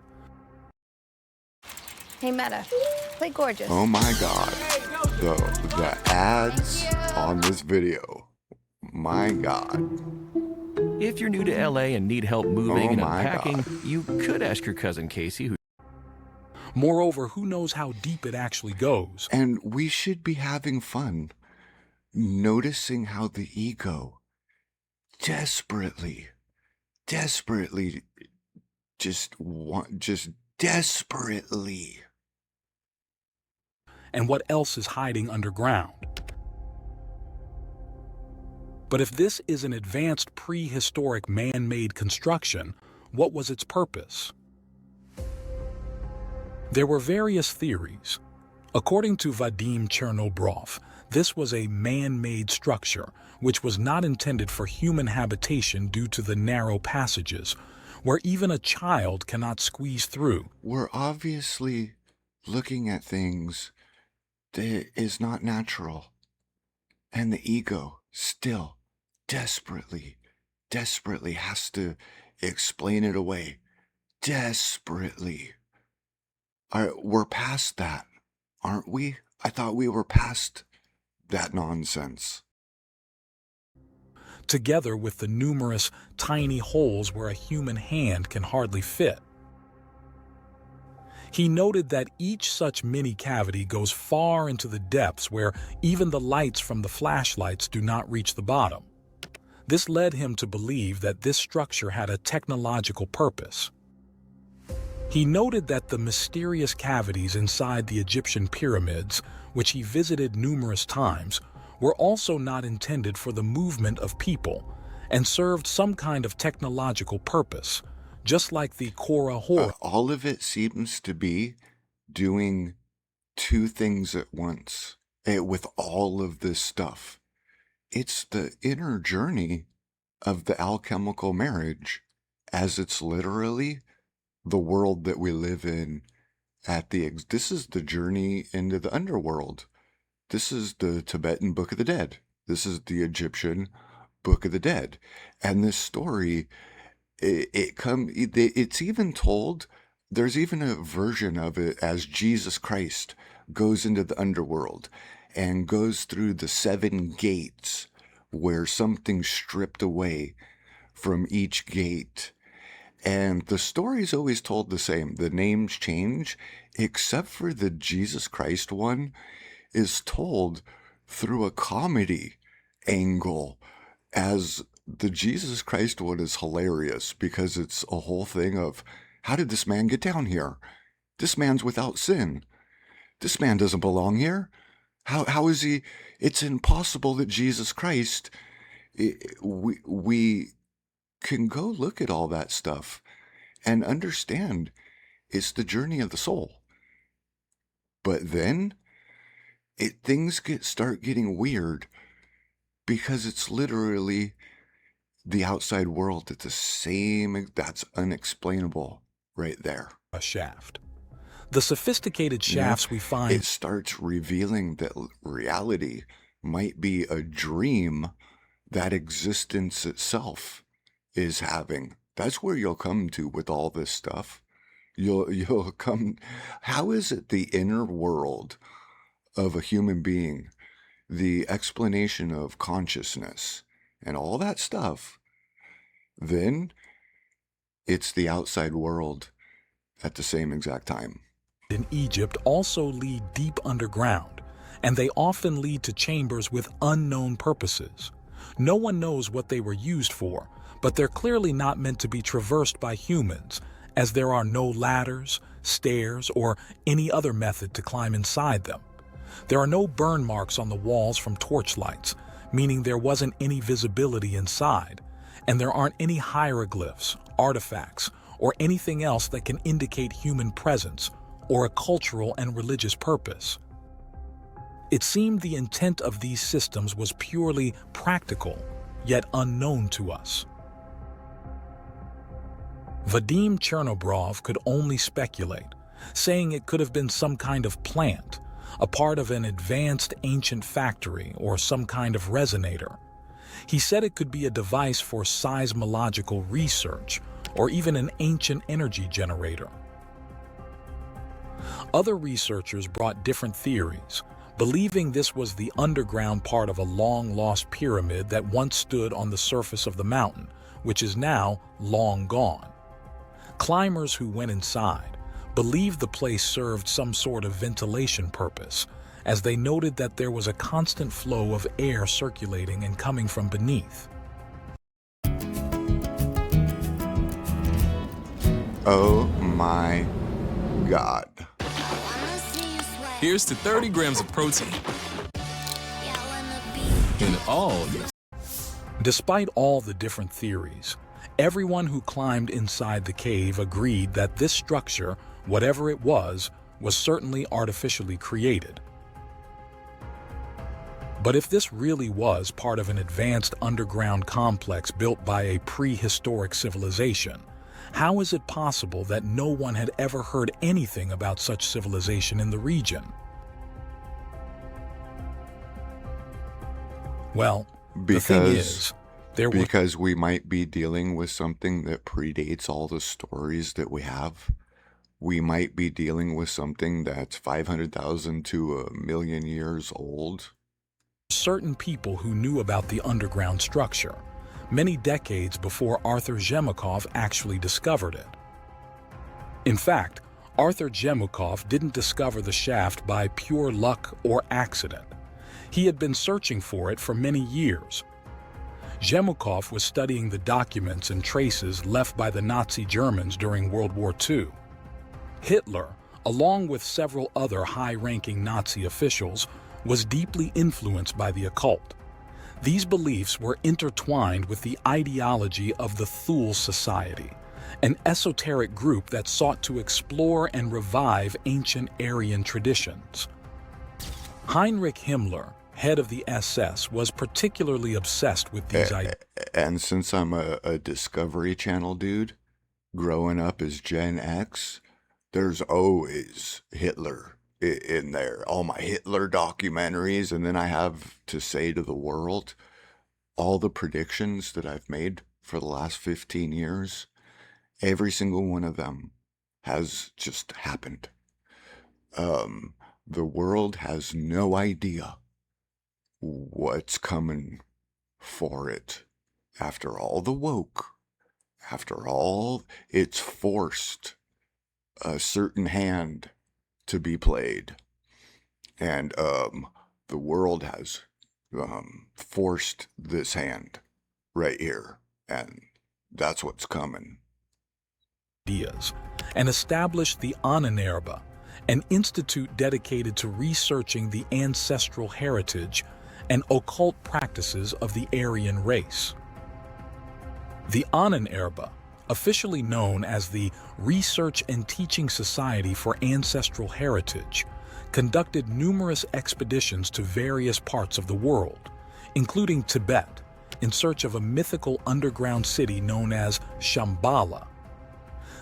Hey Meta, play Gorgeous. Oh my God, the ads on this video, my God. If you're new to LA and need help moving Oh and my unpacking, God. you could ask your cousin Casey, who... Moreover, who knows how deep it actually goes? And we should be having fun, noticing how the ego desperately just desperately. And what else is hiding underground? But if this is an advanced prehistoric man-made construction, what was its purpose? There were various theories. According to Vadim Chernobrov, this was a man-made structure which was not intended for human habitation due to the narrow passages, where even a child cannot squeeze through. We're obviously looking at things that is not natural, and the ego still desperately has to explain it away. Desperately. We're past that, aren't we? I thought we were past that nonsense. Together with the numerous tiny holes where a human hand can hardly fit. He noted that each such mini cavity goes far into the depths where even the lights from the flashlights do not reach the bottom. This led him to believe that this structure had a technological purpose. He noted that the mysterious cavities inside the Egyptian pyramids, which he visited numerous times, were also not intended for the movement of people and served some kind of technological purpose, just like the Karahora. All of it seems to be doing two things at once with all of this stuff. It's the inner journey of the alchemical marriage, as it's literally the world that we live in this is the journey into the underworld. This is the Tibetan Book of the Dead. This is the Egyptian Book of the Dead. And this story, it's even told, there's even a version of it as Jesus Christ goes into the underworld and goes through the 7 gates where something's stripped away from each gate. And the story's always told the same. The names change, except for the Jesus Christ one is told through a comedy angle, as the Jesus Christ one is hilarious because it's a whole thing of, how did this man get down here? This man's without sin. This man doesn't belong here. How is he? It's impossible that Jesus Christ, we can go look at all that stuff and understand it's the journey of the soul. But then things start getting weird, because it's literally the outside world at the same, that's unexplainable right there. A shaft. The sophisticated shafts we find... It starts revealing that reality might be a dream that existence itself is having. That's where you'll come to with all this stuff. You'll come... How is it the inner world of a human being, the explanation of consciousness and all that stuff, then it's the outside world at the same exact time. In Egypt also lead deep underground, and they often lead to chambers with unknown purposes. No one knows what they were used for, but they're clearly not meant to be traversed by humans, as there are no ladders, stairs, or any other method to climb inside them. There are no burn marks on the walls from torchlights, meaning there wasn't any visibility inside, and there aren't any hieroglyphs, artifacts, or anything else that can indicate human presence or a cultural and religious purpose. It seemed the intent of these systems was purely practical, yet unknown to us. Vadim Chernobrov could only speculate, saying it could have been some kind of plant, a part of an advanced ancient factory or some kind of resonator. He said it could be a device for seismological research or even an ancient energy generator. Other researchers brought different theories, believing this was the underground part of a long-lost pyramid that once stood on the surface of the mountain, which is now long gone. Climbers who went inside believed the place served some sort of ventilation purpose, as they noted that there was a constant flow of air circulating and coming from beneath. Oh my God. Here's to 30 grams of protein in all this. Despite all the different theories, everyone who climbed inside the cave agreed that this structure, whatever it was certainly artificially created. But if this really was part of an advanced underground complex built by a prehistoric civilization, how is it possible that no one had ever heard anything about such civilization in the region? Well, the thing is, because we might be dealing with something that predates all the stories that we have. We might be dealing with something that's 500,000 to 1,000,000 years old. Certain people who knew about the underground structure, many decades before Arthur Zhemukov actually discovered it. In fact, Arthur Zhemukov didn't discover the shaft by pure luck or accident. He had been searching for it for many years. Zhemukov was studying the documents and traces left by the Nazi Germans during World War II. Hitler, along with several other high-ranking Nazi officials, was deeply influenced by the occult. These beliefs were intertwined with the ideology of the Thule Society, an esoteric group that sought to explore and revive ancient Aryan traditions. Heinrich Himmler, head of the SS, was particularly obsessed with these ideas. And since I'm a Discovery Channel dude, growing up as Gen X, there's always Hitler in there. All my Hitler documentaries, and then I have to say to the world, all the predictions that I've made for the last 15 years, every single one of them has just happened. The world has no idea what's coming for it after all the woke After all, it's forced a certain hand to be played. And the world has forced this hand right here. And that's what's coming. Ideas, and established the Ahnenerbe, an institute dedicated to researching the ancestral heritage and occult practices of the Aryan race. The Ahnenerbe, officially known as the Research and Teaching Society for Ancestral Heritage, conducted numerous expeditions to various parts of the world, including Tibet, in search of a mythical underground city known as Shambhala.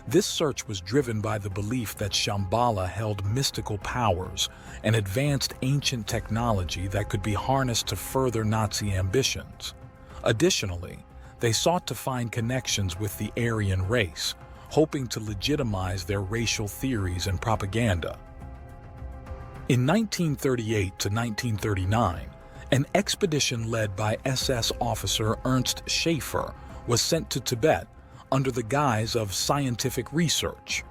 This search was driven by the belief that Shambhala held mystical powers and advanced ancient technology that could be harnessed to further Nazi ambitions. Additionally, they sought to find connections with the Aryan race, hoping to legitimize their racial theories and propaganda. In 1938 to 1939, an expedition led by SS officer Ernst Schaefer was sent to Tibet under the guise of scientific research.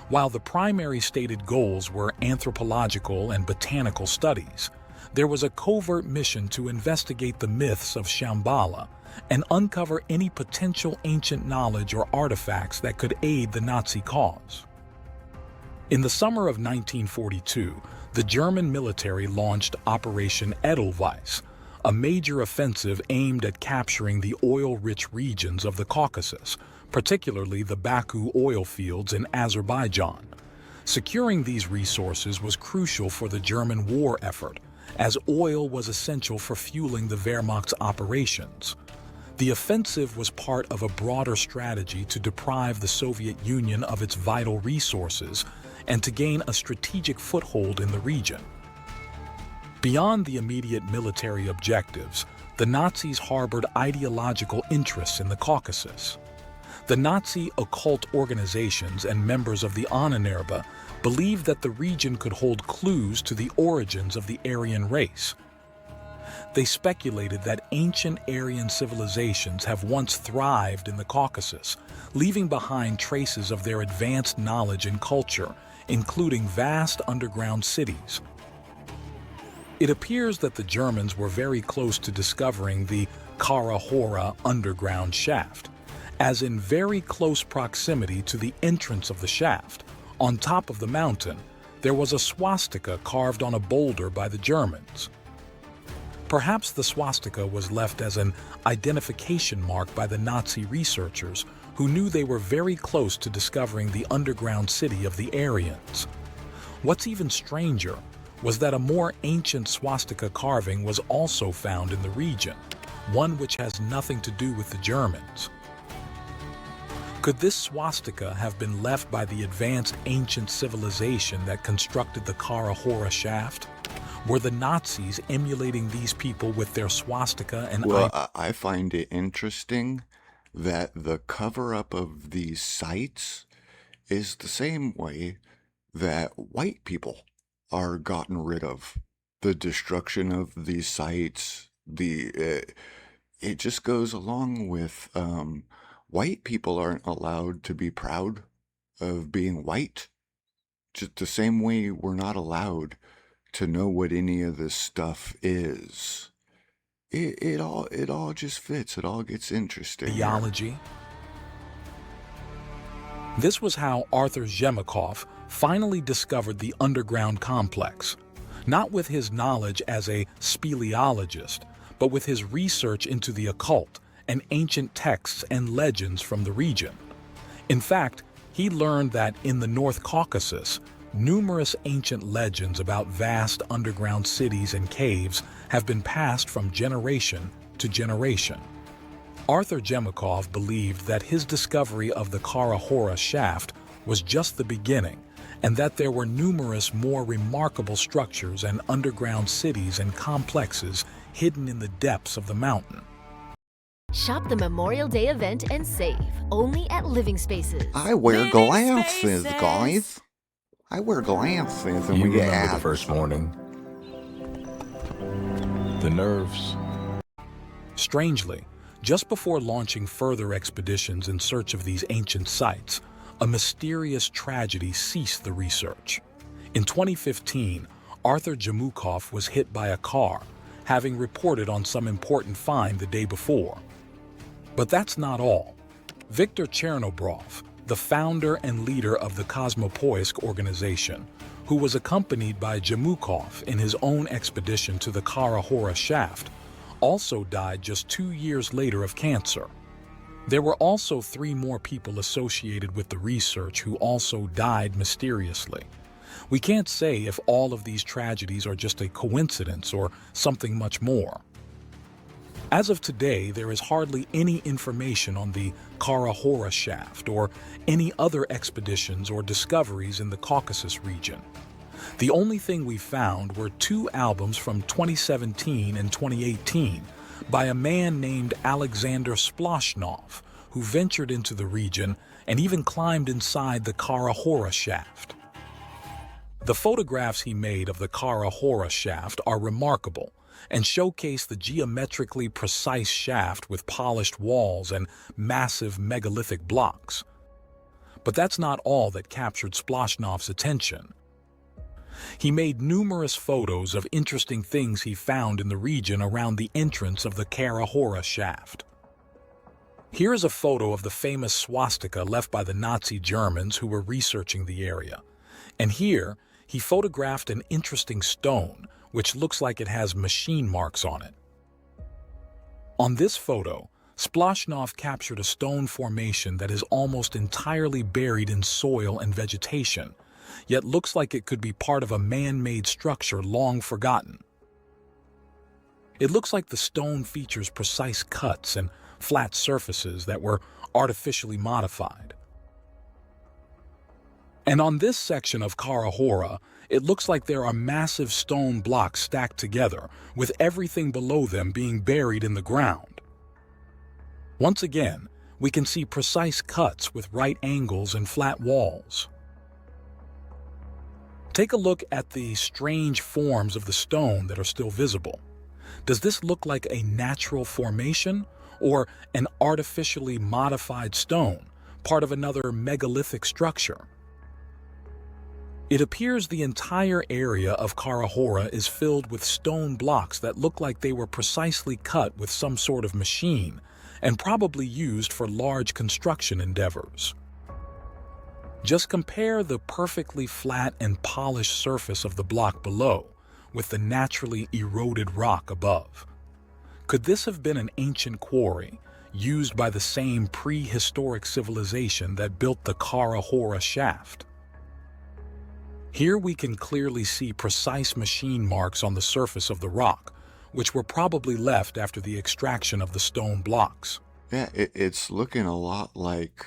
While the primary stated goals were anthropological and botanical studies, there was a covert mission to investigate the myths of Shambhala and uncover any potential ancient knowledge or artifacts that could aid the Nazi cause. In the summer of 1942, the German military launched Operation Edelweiss, a major offensive aimed at capturing the oil-rich regions of the Caucasus, particularly the Baku oil fields in Azerbaijan. Securing these resources was crucial for the German war effort, as oil was essential for fueling the Wehrmacht's operations. The offensive was part of a broader strategy to deprive the Soviet Union of its vital resources and to gain a strategic foothold in the region. Beyond the immediate military objectives, the Nazis harbored ideological interests in the Caucasus. The Nazi occult organizations and members of the Ahnenerbe believed that the region could hold clues to the origins of the Aryan race. They speculated that ancient Aryan civilizations have once thrived in the Caucasus, leaving behind traces of their advanced knowledge and culture, including vast underground cities. It appears that the Germans were very close to discovering the Kara Hora underground shaft, as in very close proximity to the entrance of the shaft, on top of the mountain, there was a swastika carved on a boulder by the Germans. Perhaps the swastika was left as an identification mark by the Nazi researchers who knew they were very close to discovering the underground city of the Aryans. What's even stranger was that a more ancient swastika carving was also found in the region, one which has nothing to do with the Germans. Could this swastika have been left by the advanced ancient civilization that constructed the Kara Hora shaft? Were the Nazis emulating these people with their swastika and... Well, I find it interesting that the cover-up of these sites is the same way that white people are gotten rid of. The destruction of these sites, it just goes along with... white people aren't allowed to be proud of being white. Just the same way we're not allowed to know what any of this stuff is. It all just fits. It all gets interesting. Archaeology. This was how Arthur Zemikow finally discovered the underground complex, not with his knowledge as a speleologist, but with his research into the occult and ancient texts and legends from the region. In fact, he learned that in the North Caucasus, numerous ancient legends about vast underground cities and caves have been passed from generation to generation. Arthur Zemikow believed that his discovery of the Kara Hora shaft was just the beginning, and that there were numerous more remarkable structures and underground cities and complexes hidden in the depths of the mountain. Shop the Memorial Day event and save, only at Living Spaces. I wear glasses, guys. I wear glasses and You we get remember the ads. first morning. The nerves. Strangely, Just before launching further expeditions in search of these ancient sites, a mysterious tragedy ceased the research. In 2015, Arthur Jamukov was hit by a car, having reported on some important find the day before. But that's not all. Viktor Chernobrov, the founder and leader of the Kosmopoisk organization, who was accompanied by Jamukov in his own expedition to the Kara Hora shaft, also died just 2 years later of cancer. There were also 3 more people associated with the research who also died mysteriously. We can't say if all of these tragedies are just a coincidence or something much more. As of today, there is hardly any information on the Kara Hora shaft or any other expeditions or discoveries in the Caucasus region. The only thing we found were 2 albums from 2017 and 2018 by a man named Alexander Splashnov, who ventured into the region and even climbed inside the Kara Hora shaft. The photographs he made of the Kara Hora shaft are remarkable and showcase the geometrically precise shaft with polished walls and massive megalithic blocks. But that's not all that captured Splashnov's attention. He made numerous photos of interesting things he found in the region around the entrance of the Kara Hora shaft. Here is a photo of the famous swastika left by the Nazi Germans who were researching the area. And here, he photographed an interesting stone, which looks like it has machine marks on it. On this photo, Splashnov captured a stone formation that is almost entirely buried in soil and vegetation, yet looks like it could be part of a man-made structure long forgotten. It looks like the stone features precise cuts and flat surfaces that were artificially modified. And on this section of Kara Hora, it looks like there are massive stone blocks stacked together, with everything below them being buried in the ground. Once again, we can see precise cuts with right angles and flat walls. Take a look at the strange forms of the stone that are still visible. Does this look like a natural formation or an artificially modified stone, part of another megalithic structure? It appears the entire area of Kara Hora is filled with stone blocks that look like they were precisely cut with some sort of machine and probably used for large construction endeavors. Just compare the perfectly flat and polished surface of the block below with the naturally eroded rock above. Could this have been an ancient quarry used by the same prehistoric civilization that built the Kara Hora shaft? Here we can clearly see precise machine marks on the surface of the rock, which were probably left after the extraction of the stone blocks. Yeah, it's looking a lot like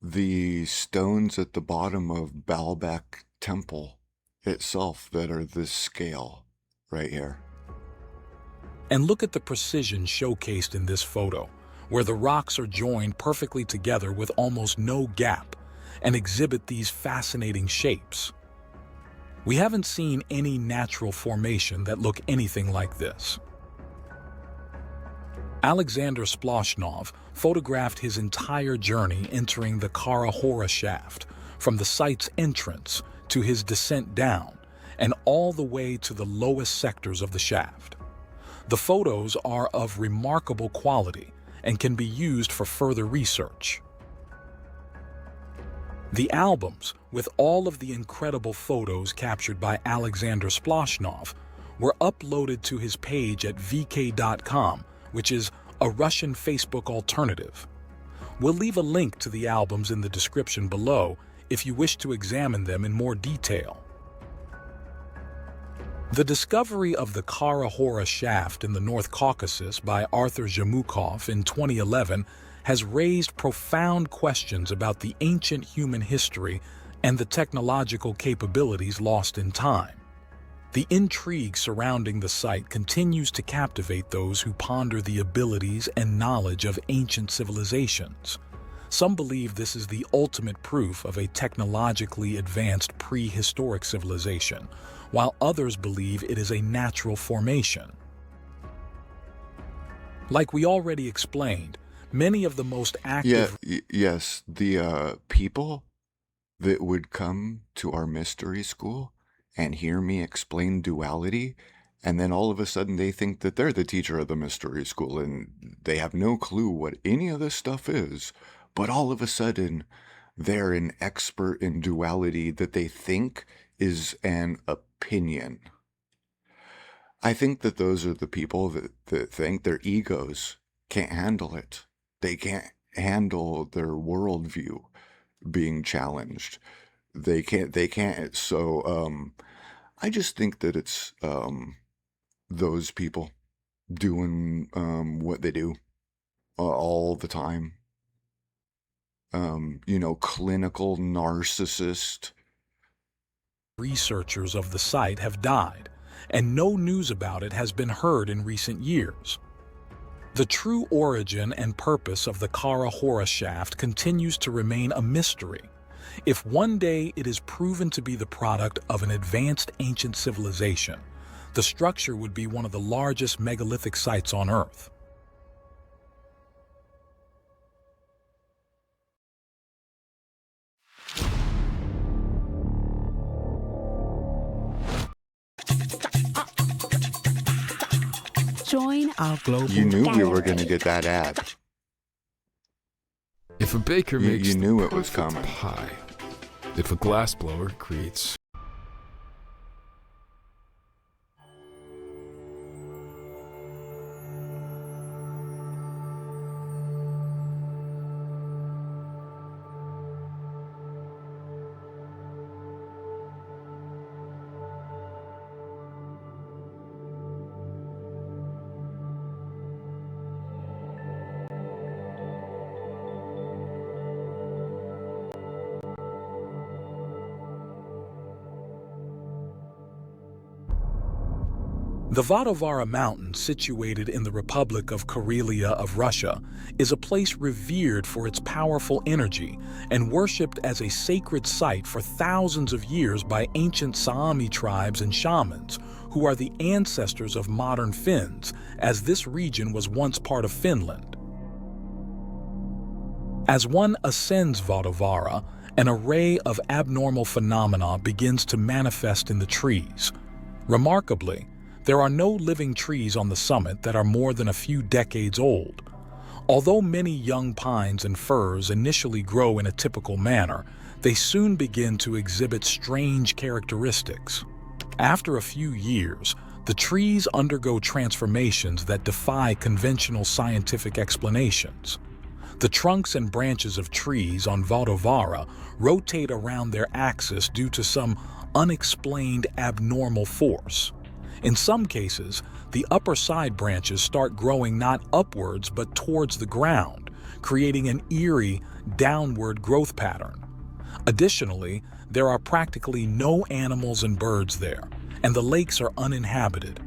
the stones at the bottom of Baalbek Temple itself that are this scale right here. And look at the precision showcased in this photo, where the rocks are joined perfectly together with almost no gap and exhibit these fascinating shapes. We haven't seen any natural formation that look anything like this. Alexander Splashnov photographed his entire journey entering the Kara Hora shaft, from the site's entrance to his descent down, and all the way to the lowest sectors of the shaft. The photos are of remarkable quality and can be used for further research. The albums, with all of the incredible photos captured by Alexander Splashnov, were uploaded to his page at vk.com, which is a Russian Facebook alternative. We'll leave a link to the albums in the description below if you wish to examine them in more detail. The discovery of the Kara Hora shaft in the North Caucasus by Arthur Jamukov in 2011 has raised profound questions about the ancient human history and the technological capabilities lost in time. The intrigue surrounding the site continues to captivate those who ponder the abilities and knowledge of ancient civilizations. Some believe this is the ultimate proof of a technologically advanced prehistoric civilization, while others believe it is a natural formation. Like we already explained, many of the most active Yes, the people that would come to our mystery school and hear me explain duality, and then all of a sudden they think that they're the teacher of the mystery school and they have no clue what any of this stuff is, but all of a sudden they're an expert in duality that they think is an opinion. I think that those are the people that think their egos can't handle it. They can't handle their worldview being challenged. They can't. So, I just think that it's, those people doing, what they do, all the time. Clinical narcissist. researchers of the site have died, and no news about it has been heard in recent years. The true origin and purpose of the Kara Hora shaft continues to remain a mystery. If one day it is proven to be the product of an advanced ancient civilization, the structure would be one of the largest megalithic sites on Earth. Join our global You knew we were going to get that ad. If a baker You, makes you the knew it was perfect coming. pie, if a glassblower creates The Vadovara Mountain, situated in the Republic of Karelia of Russia, is a place revered for its powerful energy and worshipped as a sacred site for thousands of years by ancient Saami tribes and shamans, who are the ancestors of modern Finns, as this region was once part of Finland. As one ascends Vadovara, an array of abnormal phenomena begins to manifest in the trees. Remarkably, there are no living trees on the summit that are more than a few decades old. Although many young pines and firs initially grow in a typical manner, they soon begin to exhibit strange characteristics. After a few years, the trees undergo transformations that defy conventional scientific explanations. The trunks and branches of trees on Vadovara rotate around their axis due to some unexplained abnormal force. In some cases, the upper side branches start growing not upwards but towards the ground, creating an eerie, downward growth pattern. Additionally, there are practically no animals and birds there, and the lakes are uninhabited.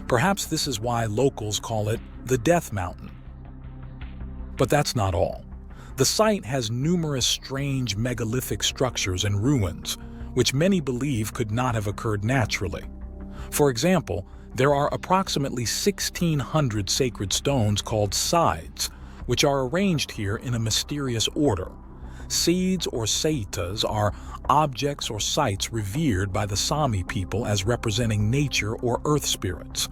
Perhaps this is why locals call it the Death Mountain. But that's not all. The site has numerous strange megalithic structures and ruins, which many believe could not have occurred naturally. For example, there are approximately 1,600 sacred stones called sides, which are arranged here in a mysterious order. Seeds or seitas are objects or sites revered by the Sami people as representing nature or earth spirits.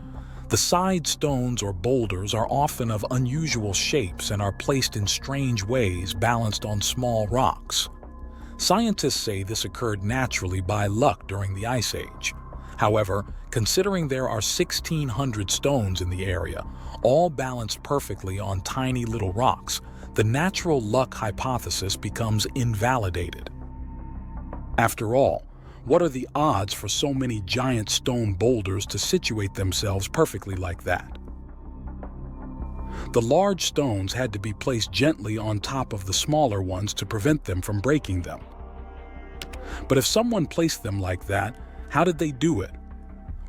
The side stones or boulders are often of unusual shapes and are placed in strange ways balanced on small rocks. Scientists say this occurred naturally by luck during the Ice Age. However, considering there are 1,600 stones in the area, all balanced perfectly on tiny little rocks, the natural luck hypothesis becomes invalidated. After all, what are the odds for so many giant stone boulders to situate themselves perfectly like that? The large stones had to be placed gently on top of the smaller ones to prevent them from breaking them. But if someone placed them like that, how did they do it?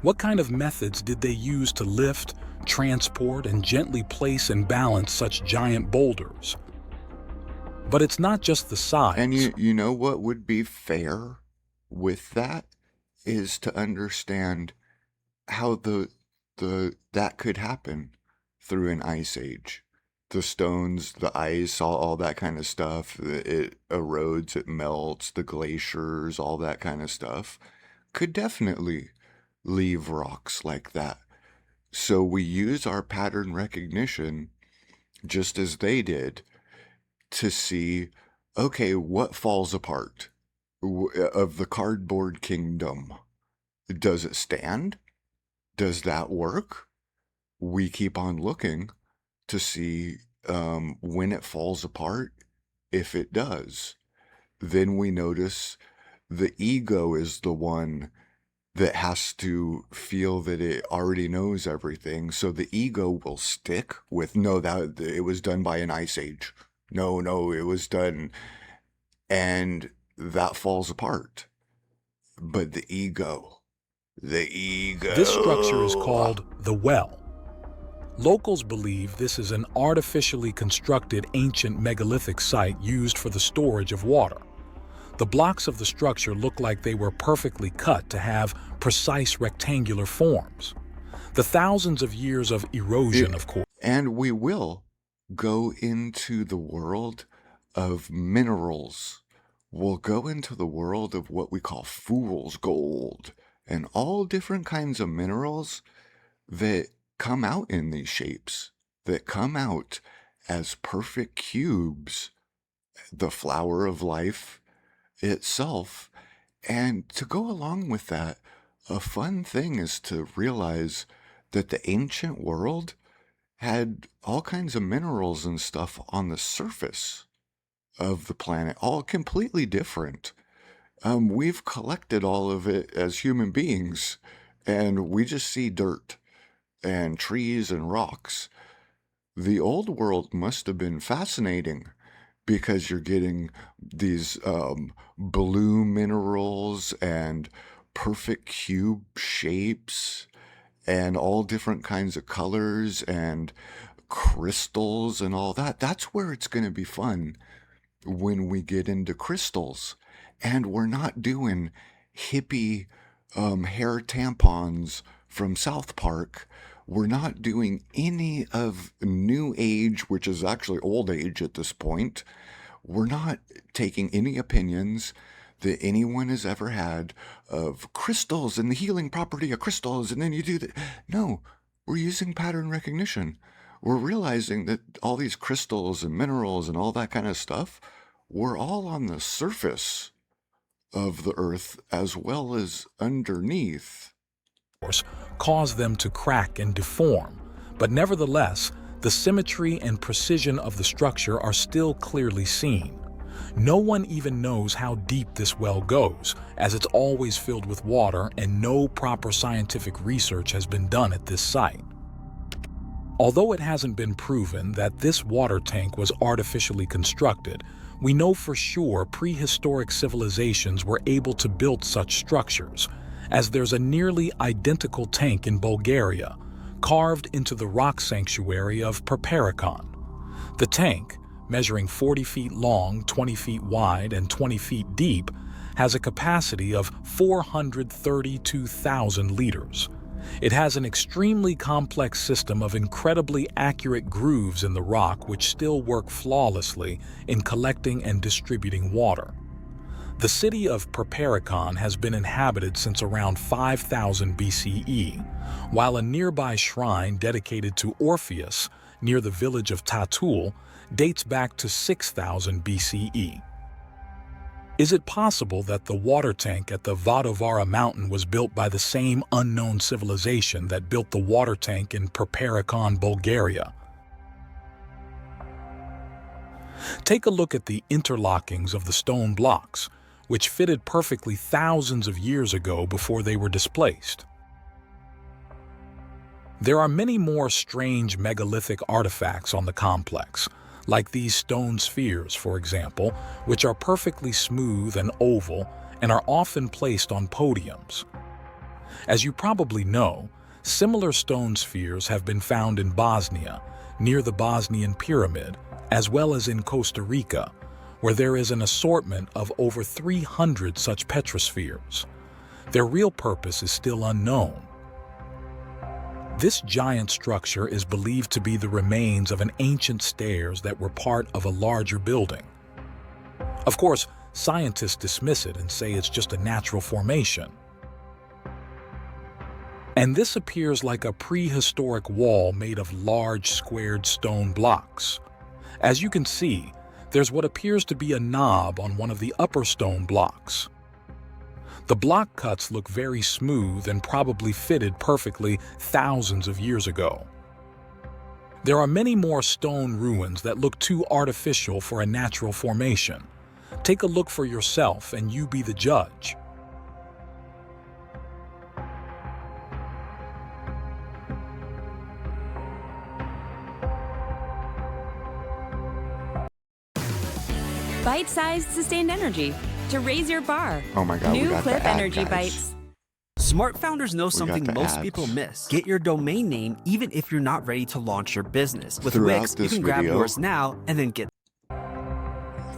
What kind of methods did they use to lift, transport, and gently place and balance such giant boulders? But it's not just the size. And you know what would be fair with that is to understand how that could happen. through an ice age. The stones, the ice, all that kind of stuff, it erodes, it melts, the glaciers, all that kind of stuff, could definitely leave rocks like that. So we use our pattern recognition, just as they did, to see, okay, what falls apart of the cardboard kingdom? Does it stand? Does that work? We keep on looking to see when it falls apart, if it does. Then we notice the ego is the one that has to feel that it already knows everything. So the ego will stick with, no, that it was done by an ice age. No, it was done. And that falls apart. But the ego. This structure is called the well. Locals believe this is an artificially constructed ancient megalithic site used for the storage of water. The blocks of the structure look like they were perfectly cut to have precise rectangular forms. The thousands of years of erosion, of course. And we will go into the world of minerals. We'll go into the world of what we call fool's gold and all different kinds of minerals that come out in these shapes, that come out as perfect cubes, the flower of life itself. And to go along with that, a fun thing is to realize that the ancient world had all kinds of minerals and stuff on the surface of the planet, all completely different. We've collected all of it as human beings, and we just see dirt and trees and rocks. The old world must have been fascinating, because you're getting these blue minerals and perfect cube shapes and all different kinds of colors and crystals and all that. That's where it's going to be fun, when we get into crystals. And we're not doing hippie hair tampons from South Park. We're not doing any of New Age, which is actually old age at this point. We're not taking any opinions that anyone has ever had of crystals and the healing property of crystals, and then you do that. No, we're using pattern recognition. We're realizing that all these crystals and minerals and all that kind of stuff, we're all on the surface of the earth as well as underneath. Cause them to crack and deform, but nevertheless, the symmetry and precision of the structure are still clearly seen. No one even knows how deep this well goes, as it's always filled with water and no proper scientific research has been done at this site. Although it hasn't been proven that this water tank was artificially constructed, we know for sure prehistoric civilizations were able to build such structures, as there's a nearly identical tank in Bulgaria, carved into the rock sanctuary of Perperikon. The tank, measuring 40 feet long, 20 feet wide, and 20 feet deep, has a capacity of 432,000 liters. It has an extremely complex system of incredibly accurate grooves in the rock which still work flawlessly in collecting and distributing water. The city of Perperikon has been inhabited since around 5000 BCE, while a nearby shrine dedicated to Orpheus near the village of Tatul dates back to 6000 BCE. Is it possible that the water tank at the Vadovara mountain was built by the same unknown civilization that built the water tank in Perperikon, Bulgaria? Take a look at the interlockings of the stone blocks, which fitted perfectly thousands of years ago before they were displaced. There are many more strange megalithic artifacts on the complex, like these stone spheres, for example, which are perfectly smooth and oval and are often placed on podiums. As you probably know, similar stone spheres have been found in Bosnia, near the Bosnian Pyramid, as well as in Costa Rica, where there is an assortment of over 300 such petrospheres. Their real purpose is still unknown. This giant structure is believed to be the remains of an ancient stairs that were part of a larger building. Of course, scientists dismiss it and say it's just a natural formation. And this appears like a prehistoric wall made of large squared stone blocks. As you can see, there's what appears to be a knob on one of the upper stone blocks. The block cuts look very smooth and probably fitted perfectly thousands of years ago. There are many more stone ruins that look too artificial for a natural formation. Take a look for yourself and you be the judge. Bite-sized sustained energy to raise your bar. Oh my God, we New got the Clip ad, Energy guys. Bites. Smart founders know something the most ads. people miss. Get your domain name even if you're not ready to launch your business. With Throughout Wix, you this can grab video- yours now and then get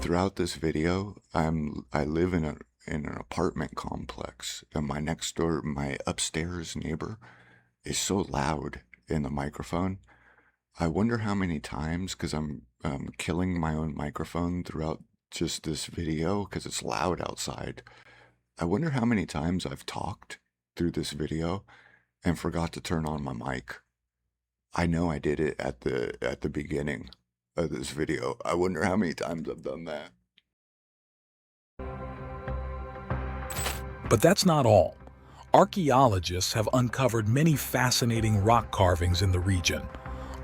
Throughout this video, I live in an apartment complex, and my upstairs neighbor is so loud in the microphone. I wonder how many times, because I'm killing my own microphone throughout just this video because it's loud outside. I wonder how many times I've talked through this video and forgot to turn on my mic. I know I did it at the beginning of this video. I wonder how many times I've done that. But that's not all. Archaeologists have uncovered many fascinating rock carvings in the region.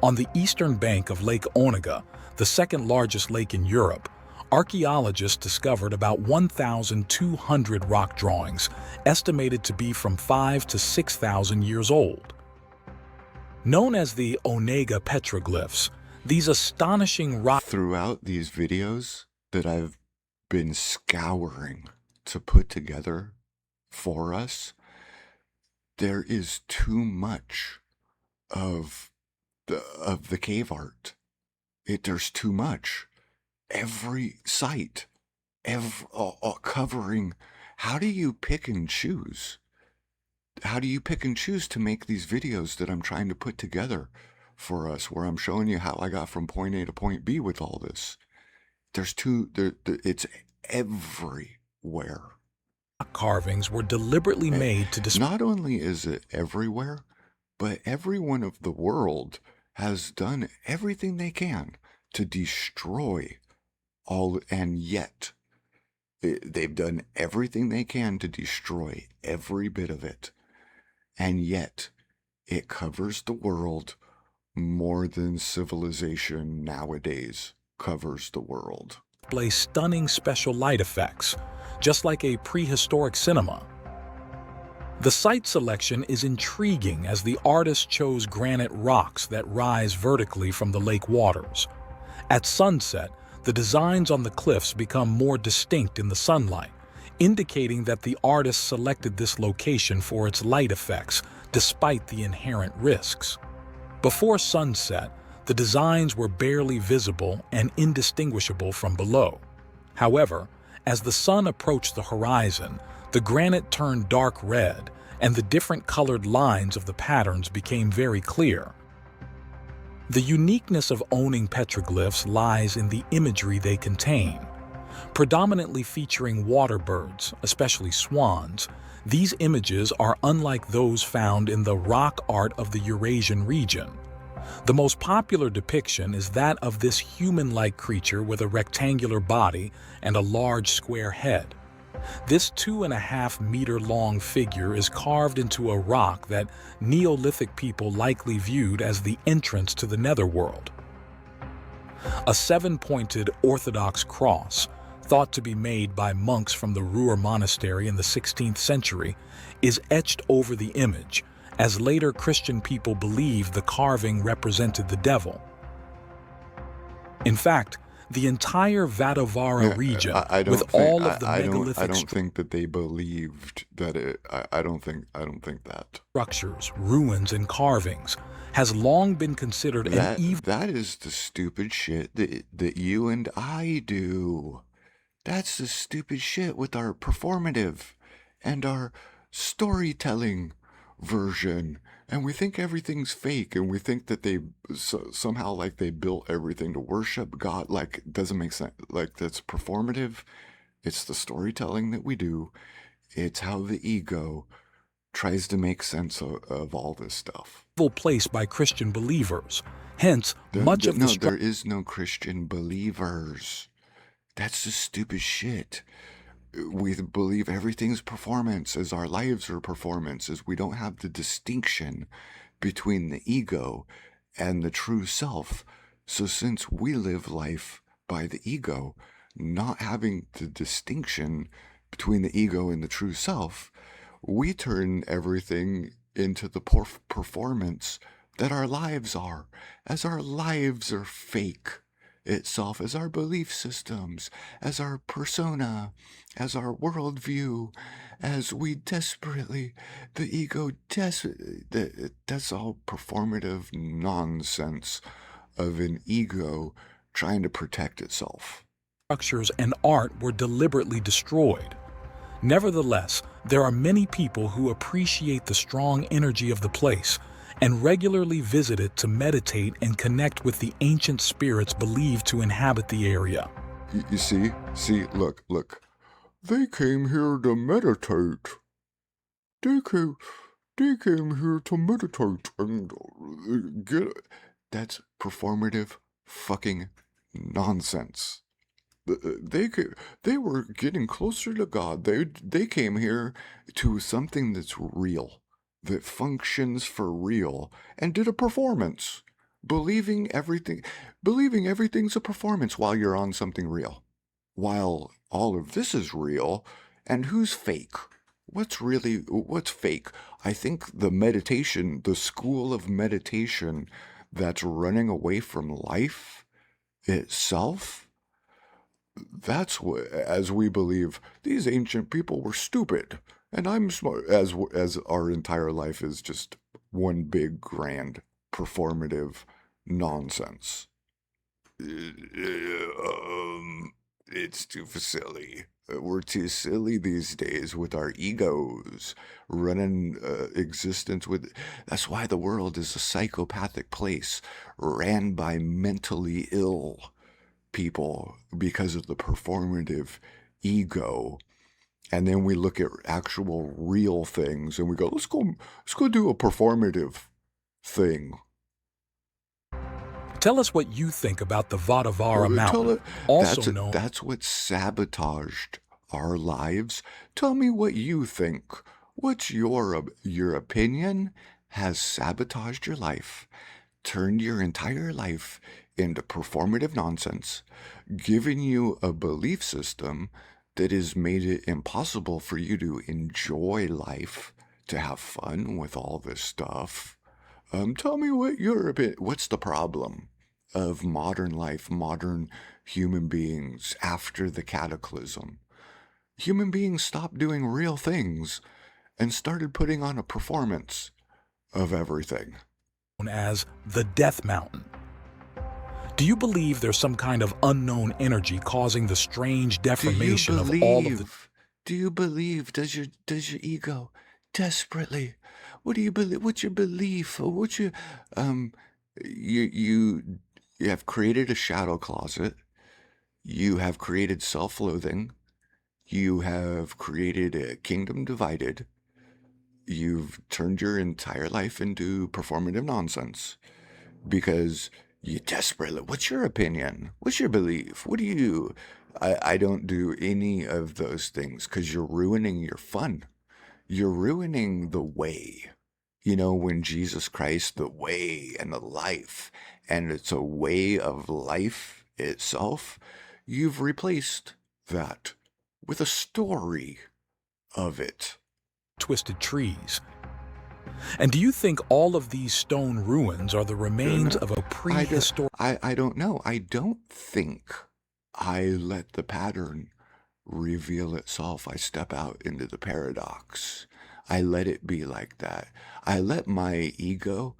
On the eastern bank of Lake Onega, the second largest lake in Europe, archaeologists discovered about 1,200 rock drawings, estimated to be from 5,000 to 6,000 years old. Known as the Onega petroglyphs, these astonishing rock... Throughout these videos that I've been scouring to put together for us, there is too much of the cave art. There's too much. Every site, covering. How do you pick and choose? How do you pick and choose to make these videos that I'm trying to put together for us, where I'm showing you how I got from point A to point B with all this? It's everywhere. carvings were deliberately made to display. Not only is it everywhere, but everyone of the world has done everything they can to destroy all, and yet they've done everything they can to destroy every bit of it, and yet it covers the world more than civilization nowadays covers the world. Display stunning special light effects, just like a prehistoric cinema. The site selection is intriguing as the artist chose granite rocks that rise vertically from the lake waters. At sunset, the designs on the cliffs become more distinct in the sunlight, indicating that the artist selected this location for its light effects, despite the inherent risks. Before sunset, the designs were barely visible and indistinguishable from below. However, as the sun approached the horizon, the granite turned dark red, and the different colored lines of the patterns became very clear. The uniqueness of owning petroglyphs lies in the imagery they contain. Predominantly featuring water birds, especially swans, these images are unlike those found in the rock art of the Eurasian region. The most popular depiction is that of this human-like creature with a rectangular body and a large square head. This 2.5-meter-long figure is carved into a rock that Neolithic people likely viewed as the entrance to the netherworld. A 7-pointed Orthodox cross, thought to be made by monks from the Ruhr monastery in the 16th century, is etched over the image, as later Christian people believed the carving represented the devil. In fact, the entire Vadovara region, with all of the megalithic I don't think that they believed that it. I don't think that structures, ruins, and carvings has long been considered an evil. That is the stupid shit that you and I do. That's the stupid shit with our performative and our storytelling version And we think everything's fake, and we think that they somehow like they built everything to worship God. Like, it doesn't make sense. Like, that's performative. It's the storytelling that we do. It's how the ego tries to make sense of all this stuff. Place by Christian believers. Hence, much of the there is no Christian believers. That's just stupid shit. We believe everything's performance, as our lives are performances. We don't have the distinction between the ego and the true self. So since we live life by the ego, not having the distinction between the ego and the true self, we turn everything into the performance that our lives are, as our lives are fake itself, as our belief systems, as our persona, as our worldview, as we desperately, the ego, that's all performative nonsense of an ego trying to protect itself. Structures and art were deliberately destroyed. Nevertheless, there are many people who appreciate the strong energy of the place and regularly visit it to meditate and connect with the ancient spirits believed to inhabit the area. You see, look. They came here to meditate. They came here to meditate and get it. That's performative fucking nonsense. They were getting closer to God. They came here to something that's real, that functions for real, and did a performance, believing everything's a performance while you're on something real, while all of this is real. And who's fake? What's fake? I think the school of meditation that's running away from life itself. That's what, as we believe, these ancient people were stupid, and I'm smart, as our entire life is just one big, grand, performative nonsense. It's too silly. We're too silly these days with our egos running existence with. That's why the world is a psychopathic place, ran by mentally ill people because of the performative ego. And then we look at actual real things and we go, let's go do a performative thing. Tell us what you think about the Vadavara Mountain. That's what sabotaged our lives. Tell me what you think. What's your opinion has sabotaged your life, turned your entire life into performative nonsense, given you a belief system that has made it impossible for you to enjoy life, to have fun with all this stuff. Tell me what your opinion. What's the problem of modern life, modern human beings after the cataclysm? Human beings stopped doing real things and started putting on a performance of everything. As the Death Mountain. Do you believe there's some kind of unknown energy causing the strange deformation of all of the... Do you believe? Does your ego desperately? What do you believe? What's your belief? What's your you have created a shadow closet. You have created self-loathing. You have created a kingdom divided. You've turned your entire life into performative nonsense because you desperately. What's your opinion? What's your belief? What do you? I don't do any of those things because you're ruining your fun. You're ruining the way. You know, when Jesus Christ, the way and the life, and it's a way of life itself, you've replaced that with a story of it. Twisted trees. And do you think all of these stone ruins are the remains of a prehistoric... I don't know. I don't think I let the pattern reveal itself. I step out into the paradox. I let it be like that. I let my ego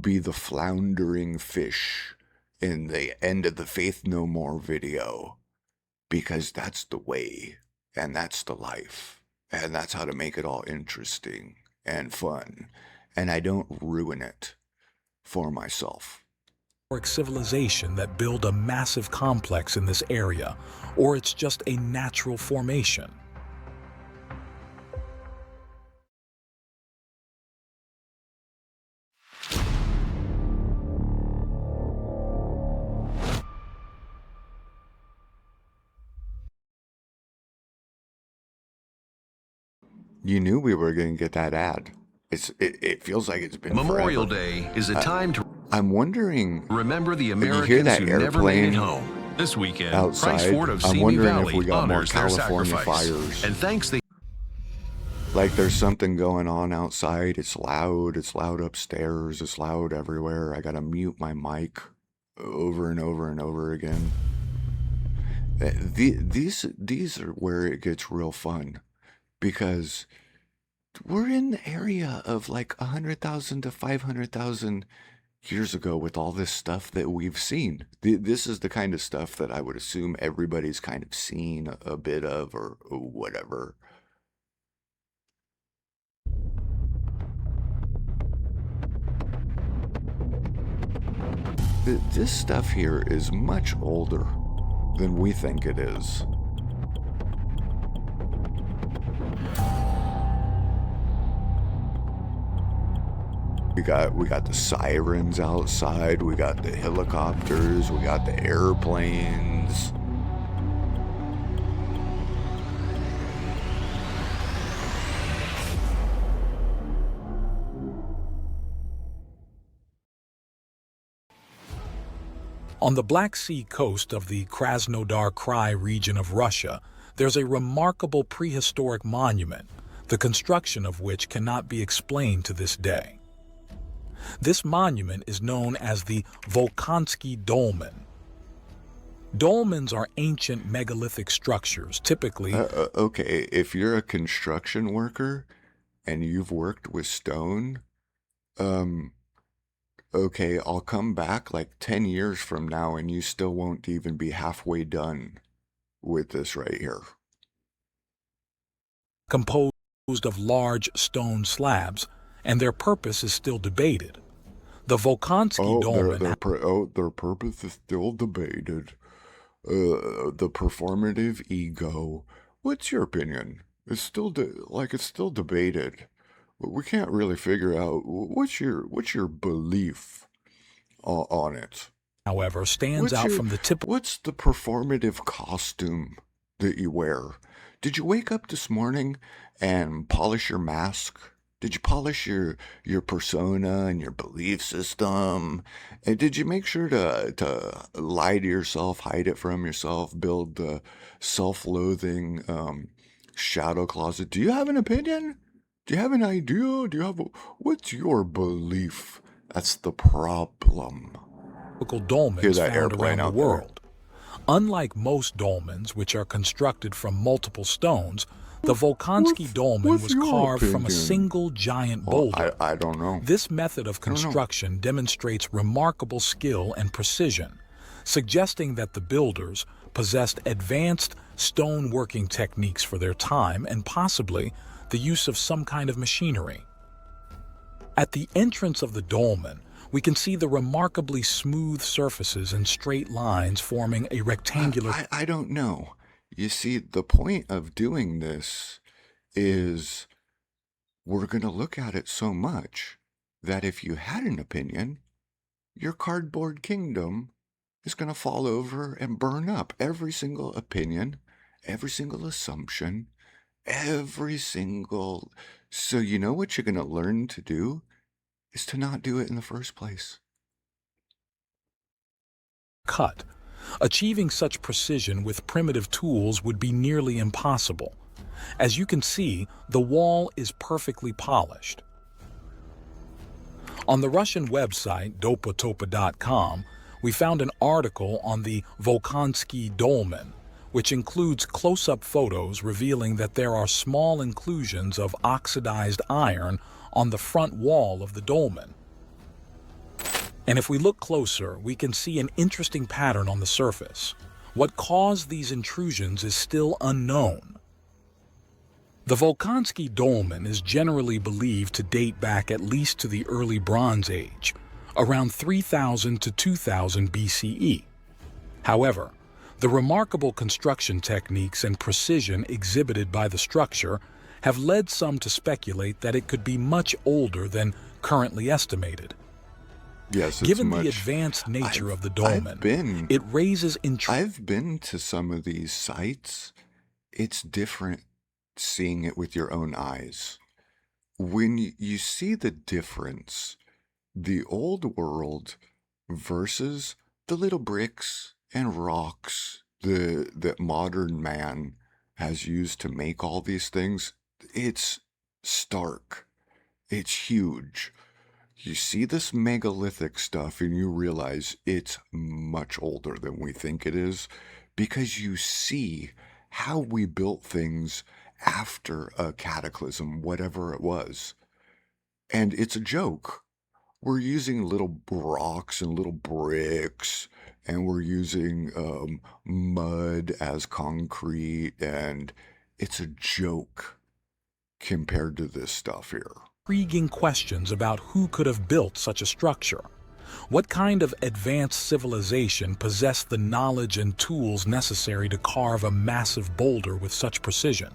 be the floundering fish in the End of the Faith No More video, because that's the way, and that's the life, and that's how to make it all interesting and fun and I don't ruin it for myself. Civilization that build a massive complex in this area, or it's just a natural formation. You knew we were going to get that ad. It feels like it's been Memorial forever. Day is a time to I'm wondering, remember the you hear Americans that who never made airplane it home. This weekend, outside? Price Ford of I'm Simi wondering if Valley we got more honors their California sacrifice. fires. And thanks they Like there's something going on outside. It's loud upstairs, it's loud everywhere. I gotta mute my mic over and over and over again. These are where it gets real fun, because we're in the area of like 100,000 to 500,000 years ago with all this stuff that we've seen. This is the kind of stuff that I would assume everybody's kind of seen a bit of, or whatever. This stuff here is much older than we think it is. We got the sirens outside, we got the helicopters, we got the airplanes. On the Black Sea coast of the Krasnodar Krai region of Russia, there's a remarkable prehistoric monument, the construction of which cannot be explained to this day. This monument is known as the Volkansky Dolmen. Dolmens are ancient megalithic structures, typically... Okay, if you're a construction worker and you've worked with stone, okay, I'll come back like 10 years from now and you still won't even be halfway done with this right here. Composed of large stone slabs, and their purpose is still debated. The Volkansky Dolmen... their purpose is still debated. The performative ego. What's your opinion? It's still it's still debated. We can't really figure out what's your belief on it. However, stands out from the typical... What's the performative costume that you wear? Did you wake up this morning and polish your mask? Did you polish your persona and your belief system? And did you make sure to lie to yourself, hide it from yourself, build the self-loathing shadow closet? Do you have an opinion? Do you have an idea? What's your belief? That's the problem. Dolmens found around the world. Unlike most dolmens, which are constructed from multiple stones, the Volkansky Dolmen was carved from a single giant boulder. I don't know. This method of construction demonstrates remarkable skill and precision, suggesting that the builders possessed advanced stone working techniques for their time and possibly the use of some kind of machinery. At the entrance of the dolmen, we can see the remarkably smooth surfaces and straight lines forming a rectangular... I don't know. You see, the point of doing this is we're going to look at it so much that if you had an opinion, your cardboard kingdom is going to fall over and burn up. Every single opinion, every single assumption, every single... So you know what you're going to learn to do is to not do it in the first place. Cut. Achieving such precision with primitive tools would be nearly impossible. As you can see, the wall is perfectly polished. On the Russian website dopatopa.com, we found an article on the Volkansky Dolmen, which includes close-up photos revealing that there are small inclusions of oxidized iron on the front wall of the dolmen. And if we look closer, we can see an interesting pattern on the surface. What caused these intrusions is still unknown. The Volkansky dolmen is generally believed to date back at least to the early Bronze Age, around 3000 to 2000 BCE. However, the remarkable construction techniques and precision exhibited by the structure have led some to speculate that it could be much older than currently estimated. Yes, it's Given much. the advanced nature of the dolmen, it raises intrigue. I've been to some of these sites. It's different seeing it with your own eyes. When you see the difference, the old world versus the little bricks and rocks that modern man has used to make all these things, it's stark. It's huge. You see this megalithic stuff and you realize it's much older than we think it is, because you see how we built things after a cataclysm, whatever it was. And it's a joke. We're using little rocks and little bricks, and we're using mud as concrete, and it's a joke compared to this stuff here. Intriguing questions about who could have built such a structure. What kind of advanced civilization possessed the knowledge and tools necessary to carve a massive boulder with such precision?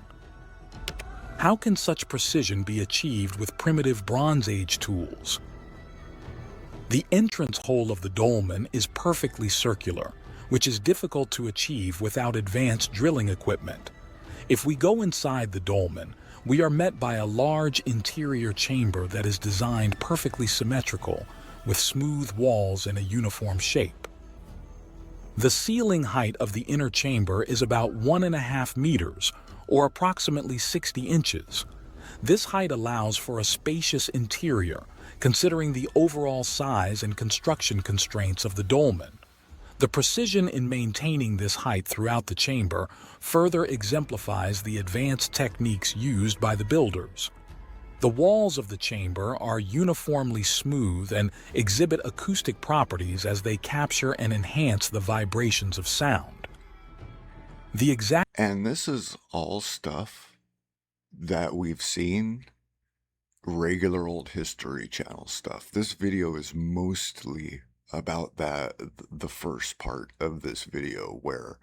How can such precision be achieved with primitive Bronze Age tools? The entrance hole of the dolmen is perfectly circular, which is difficult to achieve without advanced drilling equipment. If we go inside the dolmen, we are met by a large interior chamber that is designed perfectly symmetrical, with smooth walls in a uniform shape. The ceiling height of the inner chamber is about 1.5 meters, or approximately 60 inches. This height allows for a spacious interior, considering the overall size and construction constraints of the dolmen. The precision in maintaining this height throughout the chamber further exemplifies the advanced techniques used by the builders. The walls of the chamber are uniformly smooth and exhibit acoustic properties as they capture and enhance the vibrations of sound. And this is all stuff that we've seen, regular old History Channel stuff. This video is mostly about the first part of this video, where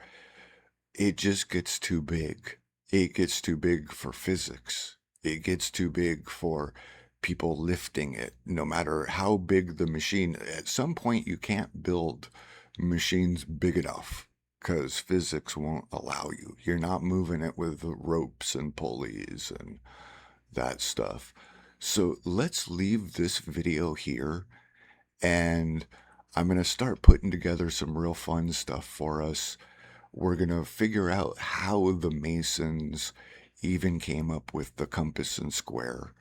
it just gets too big. It gets too big for physics. It gets too big for people lifting it, no matter how big the machine. At some point, you can't build machines big enough because physics won't allow you. You're not moving it with ropes and pulleys and that stuff. So let's leave this video here, and I'm going to start putting together some real fun stuff for us. We're going to figure out how the Masons even came up with the compass and square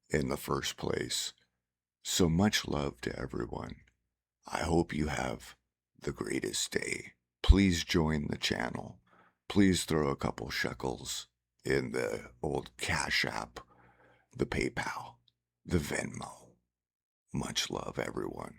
in the first place. So much love to everyone. I hope you have the greatest day. Please join the channel. Please throw a couple shekels in the old Cash App, the PayPal, the Venmo. Much love, everyone.